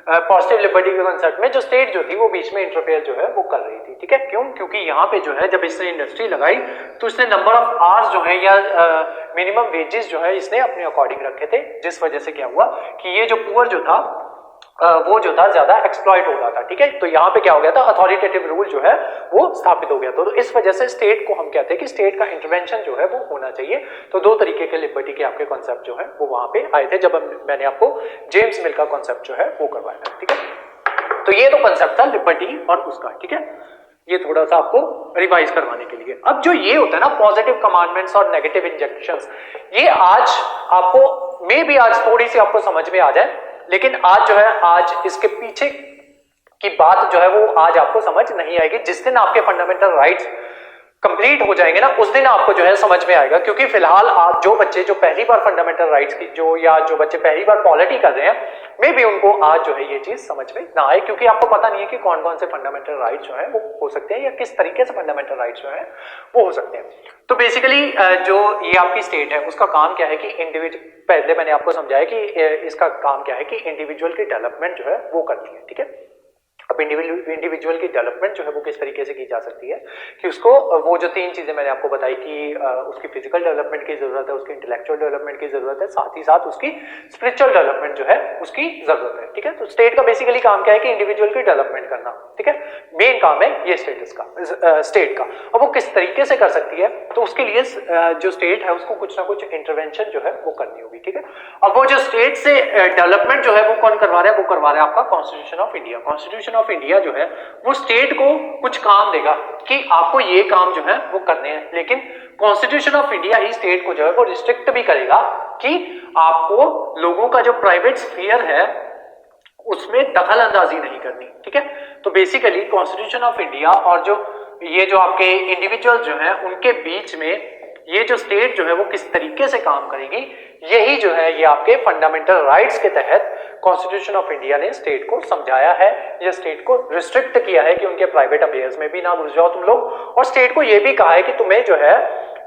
पॉजिटिव लिबर्टी के कॉन्सेप्ट में जो स्टेट जो थी वो बीच में इंटरफेयर जो है वो कर रही थी, ठीक है। क्यों? क्योंकि यहाँ पे जो है जब इसने इंडस्ट्री लगाई तो इसने नंबर ऑफ आवर्स जो है या मिनिमम वेजेस जो है इसने अपने अकॉर्डिंग रखे थे, जिस वजह से क्या हुआ कि ये जो पुअर जो था वो जो था ज्यादा एक्सप्लॉइट हो रहा था, ठीक है। तो यहाँ पे क्या हो गया था, अथॉरिटेटिव रूल जो है वो स्थापित हो गया था। तो इस वजह से स्टेट को हम कहते हैं कि स्टेट का इंटरवेंशन जो है वो होना चाहिए। तो दो तरीके के लिबर्टी के आपके कॉन्सेप्ट जो है वो वहां पे आए थे जब मैंने आपको जेम्स मिल का कॉन्सेप्ट जो है वो करवाया था, ठीक है। तो ये तो कॉन्सेप्ट था लिबर्टी और उसका, ठीक है। ये थोड़ा सा आपको रिवाइज करवाने के लिए। अब जो ये होता है ना पॉजिटिव कमांडमेंट्स और नेगेटिव इंजेक्शंस, ये आज आपको मे बी आज थोड़ी सी आपको समझ में आ जाए, लेकिन आज जो है आज इसके पीछे की बात जो है वो आज आपको समझ नहीं आएगी। जिस दिन आपके फंडामेंटल राइट्स कंप्लीट हो जाएंगे ना उस दिन आपको जो है समझ में आएगा। क्योंकि फिलहाल आप जो बच्चे जो पहली बार फंडामेंटल राइट्स की जो बच्चे पहली बार पॉलिटी कर रहे हैं मे बी उनको आज जो है ये चीज समझ में ना आए, क्योंकि आपको पता नहीं है कि कौन कौन से फंडामेंटल राइट्स जो है वो हो सकते हैं या किस तरीके से फंडामेंटल राइट्स जो है वो हो सकते हैं। तो बेसिकली जो ये आपकी स्टेट है उसका काम क्या है कि इंडिविजुअल, पहले मैंने आपको समझाया कि इसका काम क्या है कि इंडिविजुअल की डेवलपमेंट जो है वो करती है, ठीक है। अब इंडिविजुअल की डेवलपमेंट जो है वो किस तरीके से की जा सकती है कि उसको वो जो 3 चीजें मैंने आपको बताई कि उसकी फिजिकल डेवलपमेंट की जरूरत है, उसकी इंटेलेक्चुअल डेवलपमेंट की जरूरत है, साथ ही साथ उसकी स्पिरिचुअल डेवलपमेंट जो है उसकी जरूरत है। ठीक है, तो स्टेट का बेसिकली काम क्या है कि इंडिविजुअल की डेवलपमेंट करना। ठीक है, मेन काम है ये स्टेट का। अब वो किस तरीके से कर सकती है, तो उसके लिए जो स्टेट है उसको कुछ ना कुछ इंटरवेंशन जो है वो करनी होगी। ठीक है, अब वो जो स्टेट से डेवलपमेंट जो है वो कौन करवा रहा है, वो करवा रहा है आपका constitution of India. Constitution of India जो है वो स्टेट को कुछ काम देगा कि आपको ये काम जो है वो करने हैं, लेकिन constitution of India he state को जो है वो रिस्ट्रिक्ट भी करेगा कि आपको लोगों का जो प्राइवेट स्फीयर है उसमें दखल अंदाजी नहीं करनी। ठीक है, तो बेसिकली कॉन्स्टिट्यूशन ऑफ इंडिया और जो आपके इंडिविजुअल जो है उनके बीच में ये जो स्टेट जो है वो किस तरीके से काम करेगी, यही जो है ये आपके फंडामेंटल राइट्स के तहत कॉन्स्टिट्यूशन ऑफ इंडिया ने स्टेट को समझाया है, या स्टेट को रिस्ट्रिक्ट किया है कि उनके प्राइवेट अफेयर्स में भी ना घुस जाओ तुम लोग, और स्टेट को ये भी कहा है कि तुम्हें जो है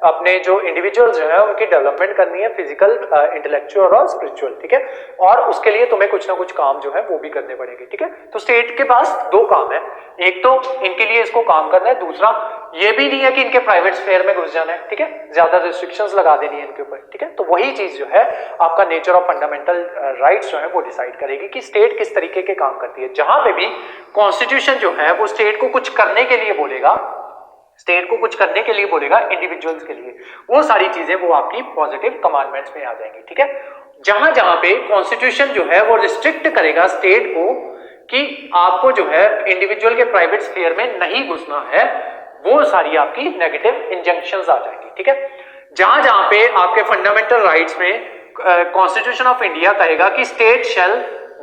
अपने जो इंडिविजुअल्स जो है उनकी डेवलपमेंट करनी है, फिजिकल, इंटेलेक्चुअल और स्पिरिचुअल। ठीक है, और उसके लिए तुम्हें कुछ ना कुछ काम जो है वो भी करने पड़ेंगे। ठीक है, तो स्टेट के पास 2 काम है, एक तो इनके लिए इसको काम करना है, दूसरा ये भी नहीं है कि इनके प्राइवेट स्फेयर में घुस जाना है। ठीक है, ज्यादा रिस्ट्रिक्शंस लगा देनी है इनके ऊपर। ठीक है, तो वही चीज जो है आपका नेचर ऑफ फंडामेंटल राइट्स जो है वो डिसाइड करेगी कि स्टेट किस तरीके के काम करती है। जहां पे भी कॉन्स्टिट्यूशन जो है वो स्टेट को कुछ करने के लिए बोलेगा, स्टेट को कुछ करने के लिए बोलेगा इंडिविजुअल्स के लिए, वो सारी चीजें वो आपकी पॉजिटिव कमांडमेंट्स में आ जाएंगी। ठीक है, जहां जहां पे कॉन्स्टिट्यूशन जो है वो रिस्ट्रिक्ट करेगा स्टेट को कि आपको जो है इंडिविजुअल के प्राइवेट स्फीयर में नहीं घुसना है, वो सारी आपकी नेगेटिव इंजंक्शंस आ जाएंगी। ठीक है, जहां जहां पे आपके फंडामेंटल राइट्स में कॉन्स्टिट्यूशन ऑफ इंडिया कहेगा कि स्टेट शैल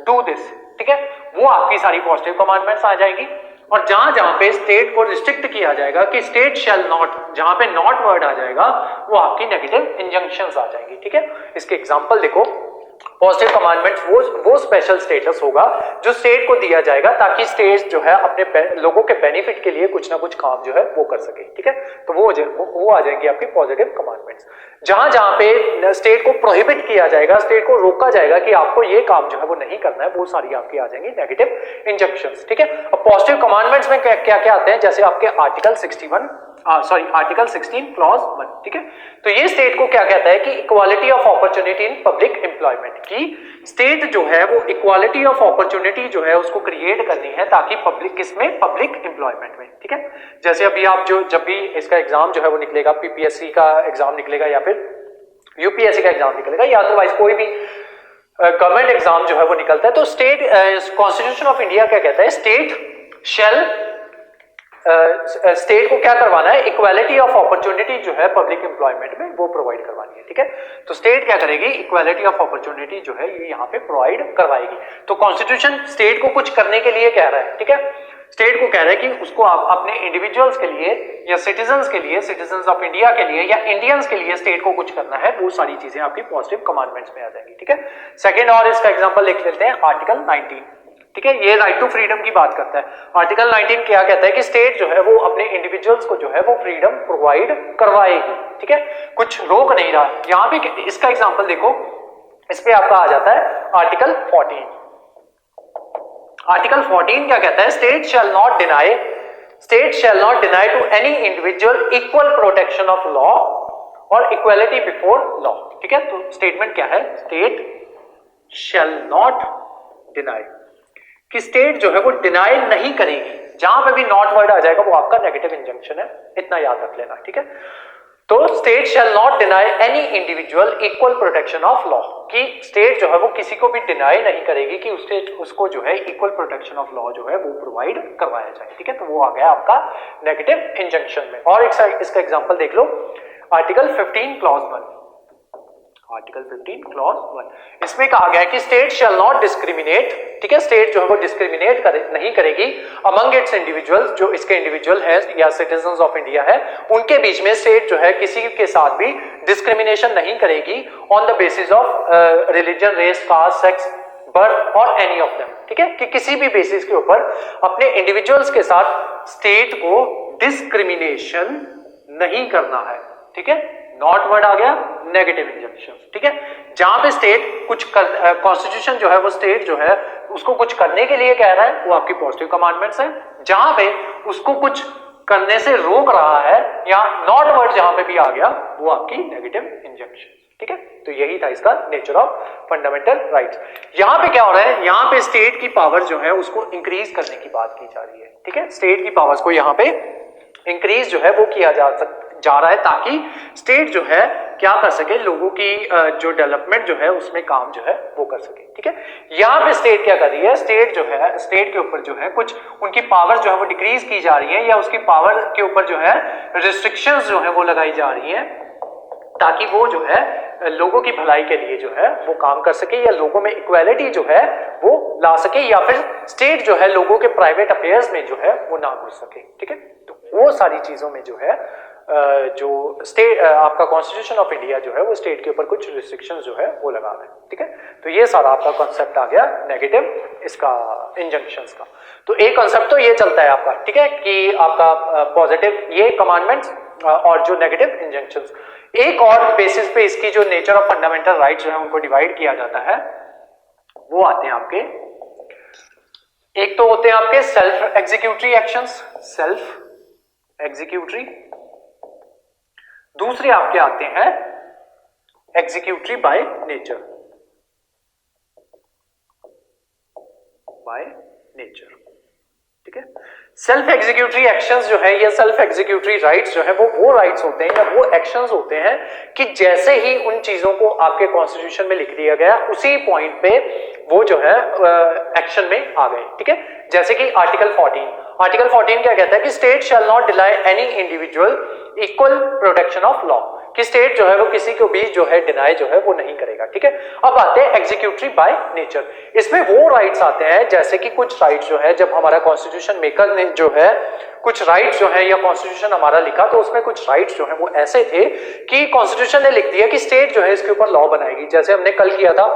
डू दिस, ठीक है, वो आपकी सारी पॉजिटिव कमांडमेंट्स आ जाएंगी। और जहां जहां पे स्टेट को रिस्ट्रिक्ट किया जाएगा कि स्टेट शैल नॉट, जहां पे नॉट वर्ड आ जाएगा वो आपकी नेगेटिव इंजंक्शंस आ जाएंगी। ठीक है, इसके एग्जांपल देखो, पॉजिटिव कमांडमेंट्स वो स्पेशल स्टेटस होगा जो स्टेट को दिया जाएगा ताकि स्टेट जो है अपने लोगों के बेनिफिट के लिए कुछ ना कुछ काम जो है वो कर सके। ठीक है, तो वो आ जाएंगी आपकी पॉजिटिव कमांडमेंट्स। जहां जहां पे स्टेट को प्रोहिबिट किया जाएगा, स्टेट को रोका जाएगा कि आपको ये काम जो है वो नहीं करना है, वो सारी आपकी आ जाएंगी नेगेटिव इंजंक्शंस। ठीक है, अब पॉजिटिव कमांडमेंट्स में क्या क्या आते हैं, जैसे आपके आर्टिकल 16 क्लॉज 1। ठीक है, तो ये स्टेट को क्या कहता है कि equality of opportunity in public employment, की स्टेट जो है वो इक्वालिटी ऑफ अपॉर्चुनिटी जो है उसको क्रिएट करनी है ताकि पब्लिक, किसमें, पब्लिक एम्प्लॉयमेंट में। ठीक है, जैसे अभी आप जब भी इसका एग्जाम जो है वो निकलेगा, पीपीएससी का एग्जाम निकलेगा या फिर यूपीएससी का एग्जाम निकलेगा या अदरवाइज कोई भी गवर्नमेंट एग्जाम जो है वो निकलता है, तो स्टेट कॉन्स्टिट्यूशन ऑफ इंडिया क्या कहता है, स्टेट शैल, स्टेट को क्या करवाना है, इक्वालिटी ऑफ अपॉर्चुनिटी जो है पब्लिक एम्प्लॉयमेंट में वो प्रोवाइड करवानी है। ठीक है, तो स्टेट क्या करेगी, इक्वालिटी ऑफ अपॉर्चुनिटी जो है ये यहाँ पे प्रोवाइड करवाएगी। तो कॉन्स्टिट्यूशन स्टेट को कुछ करने के लिए कह रहा है। ठीक है, स्टेट को कह रहा है कि उसको आप अपने इंडिविजुअल्स के लिए या सिटीजन्स के लिए, सिटीजन्स ऑफ इंडिया के लिए या इंडियंस के लिए स्टेट को कुछ करना है, वो सारी चीजें आपकी पॉजिटिव कमांडमेंट्स में आ जाएंगी। ठीक है, सेकंड और इसका एग्जांपल देख लेते हैं, आर्टिकल 19। ठीक है, ये राइट टू फ्रीडम की बात करता है। आर्टिकल 19 क्या कहता है कि स्टेट जो है वो अपने इंडिविजुअल्स को जो है वो फ्रीडम प्रोवाइड करवाएगी। ठीक है, कुछ रोक नहीं रहा। यहां पे इसका एग्जांपल देखो, इस पे आपका आ जाता है आर्टिकल 14। आर्टिकल 14 क्या कहता है, state shall not deny to any individual equal protection of law और इक्वालिटी बिफोर लॉ। ठीक है, तो स्टेटमेंट क्या है, स्टेट शैल नॉट डिनाई, कि स्टेट जो है वो डिनाई नहीं करेगी। जहां पे भी नॉट वर्ड आ जाएगा वो आपका नेगेटिव इंजंक्शन है, इतना याद रख लेना। ठीक है, तो state shall not deny any individual equal protection of law, कि स्टेट जो है वो किसी को भी डिनाई नहीं करेगी कि उसको जो है इक्वल प्रोटेक्शन ऑफ लॉ जो है वो प्रोवाइड करवाया जाए। ठीक है, तो वो आ गया आपका नेगेटिव इंजंक्शन में। और इसका एग्जांपल देख लो, आर्टिकल 15 क्लॉज 1। आर्टिकल 15 क्लॉज 1, इसमें कहा गया है कि स्टेट शैल नॉट डिस्क्रिमिनेट। ठीक है, स्टेट जो है वो डिस्क्रिमिनेट नहीं करेगी अमंग इट्स इंडिविजुअल्स, जो इसके इंडिविजुअल है या सिटीजन्स ऑफ इंडिया है, उनके बीच में स्टेट जो है किसी के साथ भी डिस्क्रिमिनेशन नहीं करेगी on the basis of religion, race, caste, sex, birth और एनी ऑफ देम। ठीक है, कि किसी भी बेसिस के ऊपर अपने इंडिविजुअल्स के साथ स्टेट को डिस्क्रिमिनेशन नहीं करना है। ठीक है, नॉट वर्ड आ गया नेगेटिव इंजंक्शन, ठीक है। जहां पे स्टेट कुछ कॉन्स्टिट्यूशन जो है वो स्टेट जो है उसको कुछ करने के लिए कह रहा है वो आपकी पॉजिटिव कमांडमेंट्स है। जहां पे उसको कुछ करने से रोक रहा है या नॉट वर्ड जहां पे भी आ गया वो आपकी नेगेटिव इंजंक्शन, ठीक है। तो यही था इसका नेचर ऑफ फंडामेंटल राइट्स। यहां पे क्या हो रहा है, यहां पे स्टेट की पावर जो है उसको इंक्रीज करने की बात की जा रही है, ठीक है। स्टेट की पावर्स को यहां पे इंक्रीज जो है वो किया जा रहा है ताकि स्टेट जो है क्या कर सके, लोगों की जो डेवलपमेंट जो है उसमें काम जो है वो कर सके, ठीक है। यहां पे स्टेट क्या कर रही है, स्टेट जो है स्टेट के ऊपर जो है कुछ उनकी पावर जो है वो डिक्रीज की जा रही है या उसकी पावर के ऊपर जो है रिस्ट्रिक्शंस जो है वो लगाई जा रही है ताकि वो जो है लोगों की भलाई के लिए जो है वो काम कर सके या लोगों में इक्वालिटी जो है वो ला सके या फिर स्टेट जो है लोगों के प्राइवेट अफेयर्स में जो है वो ना घुस सके, ठीक है। तो वो सारी चीजों में जो है जो स्टेट आपका कॉन्स्टिट्यूशन ऑफ इंडिया जो है वो स्टेट के ऊपर कुछ रिस्ट्रिक्शंस जो है वो लगा रहा है, ठीक है। तो ये सारा आपका कॉन्सेप्ट आ गया नेगेटिव इसका इंजंक्शंस का। तो एक कॉन्सेप्ट तो ये चलता है आपका, ठीक है, कि आपका पॉजिटिव ये कमांडमेंट्स और जो नेगेटिव इंजंक्शंस। एक और बेसिस पे इसकी जो नेचर ऑफ फंडामेंटल राइट्स जो है उनको डिवाइड किया जाता है, वो आते हैं आपके, एक तो होते हैं आपके self executory actions, self executory, दूसरे आपके आते हैं executory by nature, by nature, ठीक है। सेल्फ एग्जीक्यूटरी एक्शंस जो है या सेल्फ एग्जीक्यूटरी राइट्स जो है वो राइट्स होते हैं या वो एक्शंस होते हैं कि जैसे ही उन चीजों को आपके कॉन्स्टिट्यूशन में लिख दिया गया उसी पॉइंट पे वो जो है एक्शन में आ गए, ठीक है। जैसे कि आर्टिकल 14 क्या कहता है कि state shall not deny any individual equal protection of law, कि स्टेट जो है वो किसी को भी जो है डिनाई जो है वो नहीं करेगा, ठीक है। अब आते हैं एग्जीक्यूटरी बाय नेचर। इसमें वो राइट्स आते हैं जैसे कि कुछ राइट्स जो है जब हमारा कॉन्स्टिट्यूशन मेकर ने जो है कुछ राइट्स जो है या कॉन्स्टिट्यूशन हमारा लिखा तो उसमें कुछ राइट्स जो है वो ऐसे थे कि कॉन्स्टिट्यूशन ने लिख दिया कि स्टेट जो है इसके ऊपर लॉ बनाएगी। जैसे हमने कल किया था,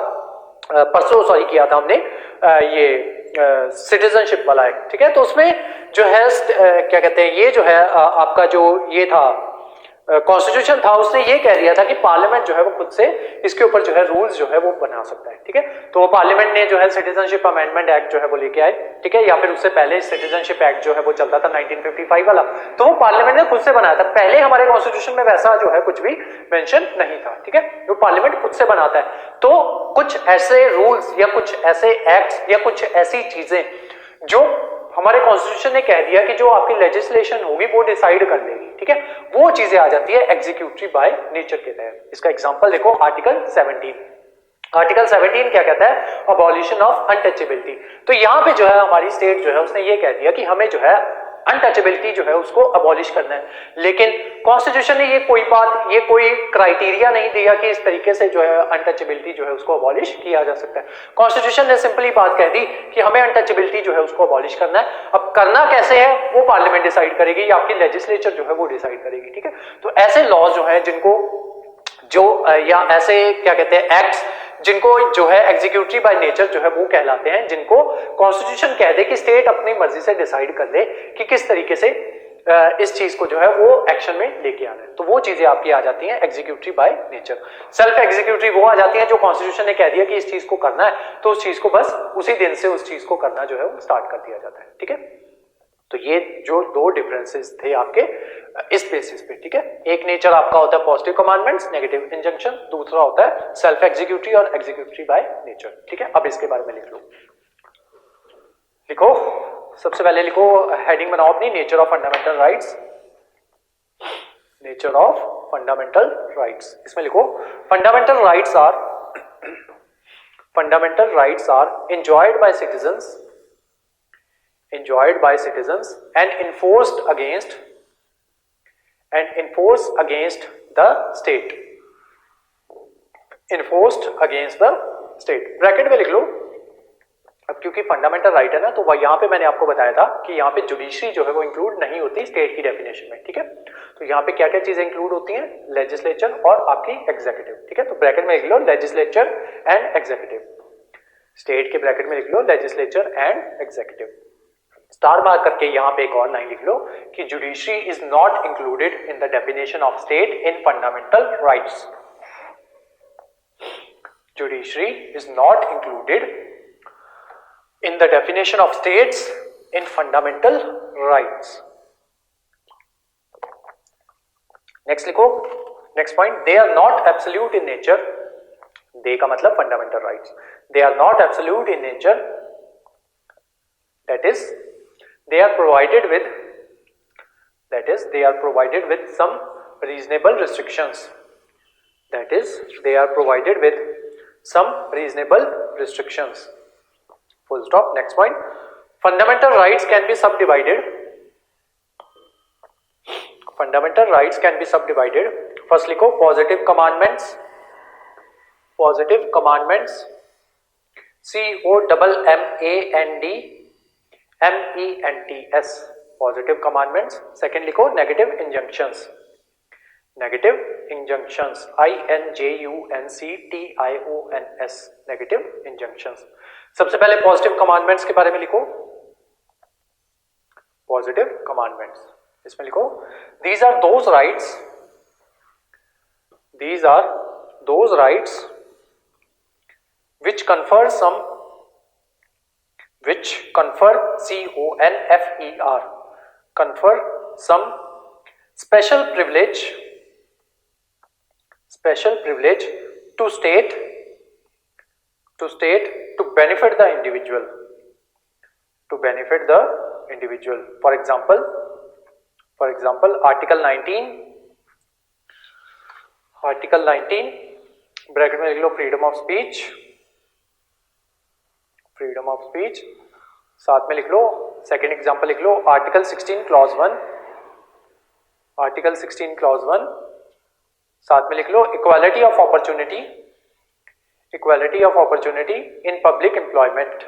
परसों सॉरी किया था हमने ये सिटीजनशिप वाला है, ठीक है। तो उसमें जो है क्या कहते हैं, ये जो है आपका जो ये था कॉन्स्टिट्यूशन था उसने ये कह दिया था कि पार्लियामेंट जो है वो खुद से इसके ऊपर जो है रूल्स जो है वो बना सकता है, ठीक है। तो पार्लियामेंट ने जो है सिटीजनशिप अमेंडमेंट एक्ट जो है वो लेके आए, ठीक है, या फिर उससे पहले सिटीजनशिप एक्ट जो है वो चलता था 1955 वाला, तो वो पार्लियामेंट ने खुद से बनाया था। पहले हमारे कॉन्स्टिट्यूशन में वैसा जो है कुछ भी मेंशन नहीं था, ठीक है, वो पार्लियामेंट खुद से बनाता है। तो कुछ ऐसे रूल्स या कुछ ऐसे एक्ट्स या कुछ ऐसी चीजें जो हमारे कॉन्स्टिट्यूशन ने कह दिया कि जो आपकी लेजिस्लेशन होगी वो डिसाइड कर लेगी, ठीक है, वो चीजें आ जाती है एग्जीक्यूटरी बाय नेचर के तहत। इसका एग्जांपल देखो, आर्टिकल 17 क्या कहता है, अबॉलिशन ऑफ अनटचेबिलिटी। तो यहां पे जो है हमारी स्टेट जो है उसने ये कह दिया कि हमें जो है अनटचेबिलिटी जो है उसको अबॉलिश करना है, लेकिन कॉन्स्टिट्यूशन ने ये कोई क्राइटेरिया नहीं दिया कि इस तरीके से जो है अनटचेबिलिटी जो है उसको अबॉलिश किया जा सकता है। कॉन्स्टिट्यूशन ने सिंपली बात कह दी कि हमें अनटचेबिलिटी जो है उसको अबॉलिश करना है। अब करना कैसे है वो पार्लियामेंट डिसाइड करेगी या आपकी लेजिस्लेचर जो है वो डिसाइड करेगी, ठीक है। तो ऐसे लॉज जो है जिनको या ऐसे क्या कहते हैं एक्ट्स जिनको जो है एग्जीक्यूटरी बाय नेचर जो है वो कहलाते हैं, जिनको कॉन्स्टिट्यूशन कह दे कि स्टेट अपनी मर्जी से डिसाइड कर ले कि किस तरीके से इस चीज को जो है वो एक्शन में लेके आना है। तो वो चीजें आपकी आ जाती हैं executory by nature. Self executory वो आ जाती है जो कॉन्स्टिट्यूशन ने कह दिया कि इस चीज को करना है तो उस चीज को बस उसी दिन से उस चीज को करना जो है वो स्टार्ट कर दिया जाता है, ठीक है। तो ये जो दो डिफरेंसेस थे आपके इस बेसिस पे, ठीक है। एक नेचर आपका होता है पॉजिटिव कमांडमेंट्स, नेगेटिव इंजंक्शन, दूसरा होता है सेल्फ एग्जीक्यूटरी और एग्जीक्यूटरी बाय नेचर, ठीक है। अब इसके बारे में लिख लो, लिखो, सबसे पहले लिखो, हेडिंग बनाओ अपनी, nature of fundamental rights, nature of fundamental rights. इसमें लिखो, fundamental rights are enjoyed by citizens and enforced against the state, bracket में लिख लो। अब क्योंकि फंडामेंटल राइट है ना, तो यहाँ पे मैंने आपको बताया था कि यहाँ पे जुडिशरी जो है वो इंक्लूड नहीं होती स्टेट की डेफिनेशन में, ठीक है। तो यहाँ पे क्या क्या चीजें इंक्लूड होती हैं, लेजिस्लेचर और आपकी एग्जीक्यूटिव, ठीक है। तो ब्रैकेट में लिख लो लेजिस्लेचर एंड एग्जीक्यूटिव, स्टेट के ब्रैकेट में लिख लो legislature and executive, star mark करके यहां पे एक और लाइन लिख लो कि judiciary is not included in the definition of state in fundamental rights. Judiciary is not included in the definition of states in fundamental rights. Next लिखो, next point, they are not absolute in nature. They का मतलब fundamental rights. They are not absolute in nature. That is, they are provided with some reasonable restrictions. That is, they are provided with some reasonable restrictions. Full stop. Next point, fundamental rights can be subdivided. Fundamental rights can be subdivided. First लिखो positive commandments. Positive commandments. COMMANDMENTS. Positive commandments. Second लिखो negative injunctions. Negative injunctions. INJUNCTIONS. Negative injunctions. सबसे पहले positive commandments के बारे में लिखो. Positive commandments. इसमें लिखो these are those rights which confer some special privilege to state to benefit the individual. For example, Article 19 bracket में लिख लो freedom of speech. साथ में लिख लो सेकेंड एग्जांपल लिख लो Article 16 clause 1. साथ में लिख लो equality of opportunity in public employment.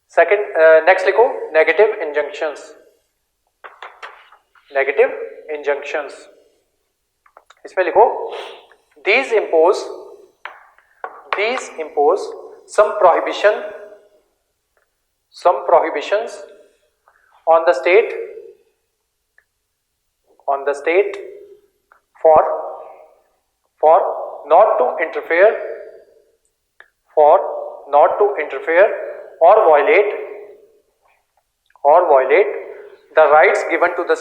Second, next लिखो negative injunctions. इसमें लिखो these impose some prohibitions on the state for not to interfere or violate the rights given to the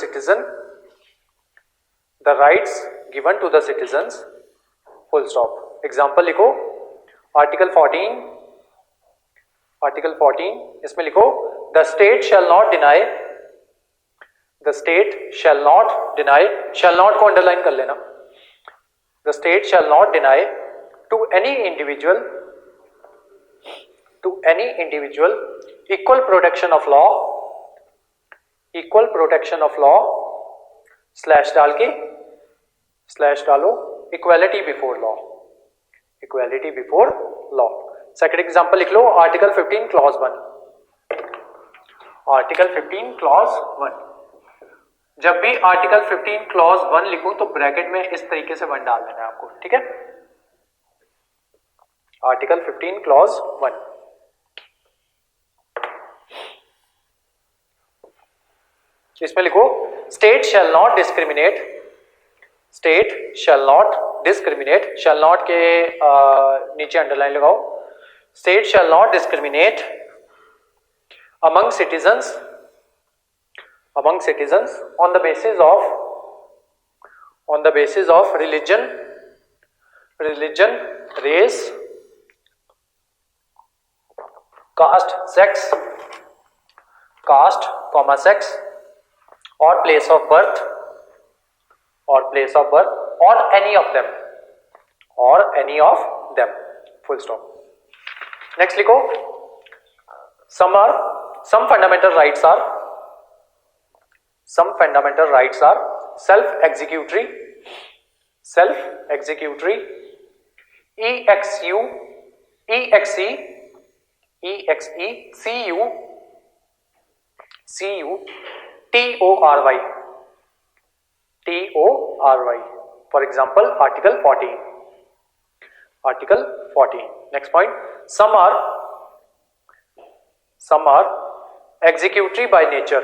citizens. Full stop. Example लिखो Article 14 इसमें लिखो the state shall not को underline कर लेना. The state shall not deny to any individual equal protection of law slash डालो equality before law. Second example लिख लो Article 15 clause 1. जब भी Article 15 clause 1 लिखूं तो ब्रैकेट में इस तरीके से 1 डाल देना है आपको, ठीक है. Article 15 clause 1. इसमें लिखो state shall not discriminate. shall not के नीचे अंडरलाइन लगाओ. State shall not discriminate among citizens on the basis of religion, race, caste, sex, or place of birth, or any of them. Full stop. Next लिखो some fundamental rights are self-executory, EXE, CU, TORY. For example, Article 14. Next point, some are some are executory by nature,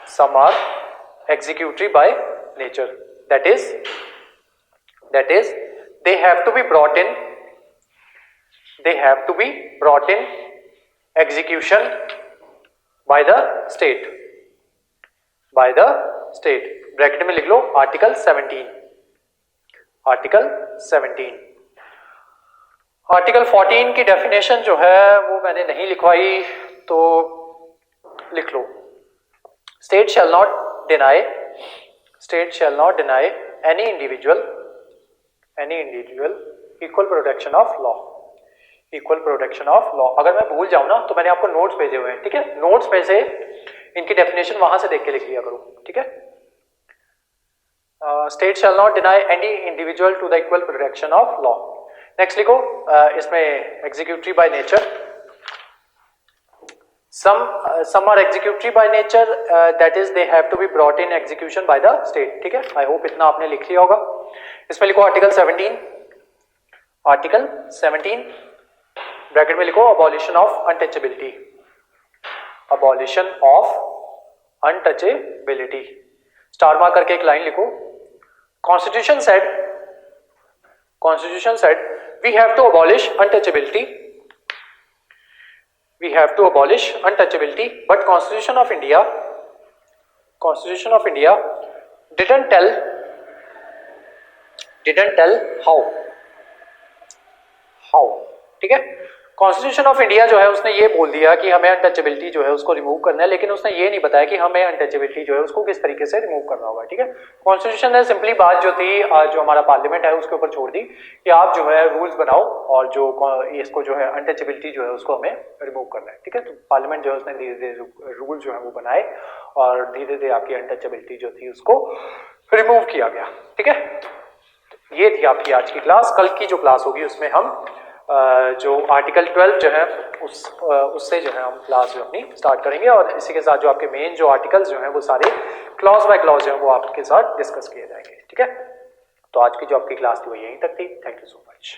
some are executory by nature, that is they have to be brought in execution by the state, bracket में लिख लो आर्टिकल 17, आर्टिकल 17। आर्टिकल 14 की डेफिनेशन जो है वो मैंने नहीं लिखवाई, तो लिख लो, state shall not deny any individual equal protection of law, equal protection of law. अगर मैं भूल जाऊं ना तो मैंने आपको नोट्स भेजे हुए हैं, ठीक है, नोट्स में से इनकी डेफिनेशन वहां से देख के लिख लिया करो, ठीक है। State shall not deny any individual to the equal protection of law. Next लिखो, इसमें executory by nature, some are executory by nature, that is they have to be brought in execution by the state, ठीक है। आई होप इतना आपने लिख लिया होगा। इसमें लिखो आर्टिकल 17, ब्रैकेट में लिखो abolition of untouchability, star mark करके एक लाइन लिखो, Constitution said we have to abolish untouchability, but Constitution of India didn't tell how, ठीक है। कॉन्स्टिट्यूशन ऑफ इंडिया जो है उसने ये बोल दिया कि हमें अनटचेबिलिटी जो है उसको रिमूव करना है, लेकिन उसने ये नहीं बताया कि हमें अनटचेबिलिटी जो है उसको किस तरीके से रिमूव करना होगा, ठीक है। कॉन्स्टिट्यूशन ने सिंपली बात जो थी जो हमारा पार्लियामेंट है उसके ऊपर छोड़ दी कि आप जो है रूल्स बनाओ और जो इसको जो है अनटचेबिलिटी जो है उसको हमें रिमूव करना है, ठीक है। तो पार्लियामेंट जो है उसने धीरे धीरे रूल जो है वो बनाए और धीरे धीरे आपकी अनटचेबिलिटी जो थी उसको रिमूव किया गया, ठीक है। ये थी आपकी आज की क्लास। कल की जो क्लास होगी उसमें हम जो आर्टिकल 12 जो है उससे जो है हम क्लास जो अपनी स्टार्ट करेंगे, और इसी के साथ जो आपके मेन जो आर्टिकल्स जो हैं वो सारे क्लॉज बाय क्लॉज जो है वो आपके साथ डिस्कस किए जाएंगे, ठीक है। तो आज की जो आपकी क्लास थी वो यहीं तक थी। Thank you so much.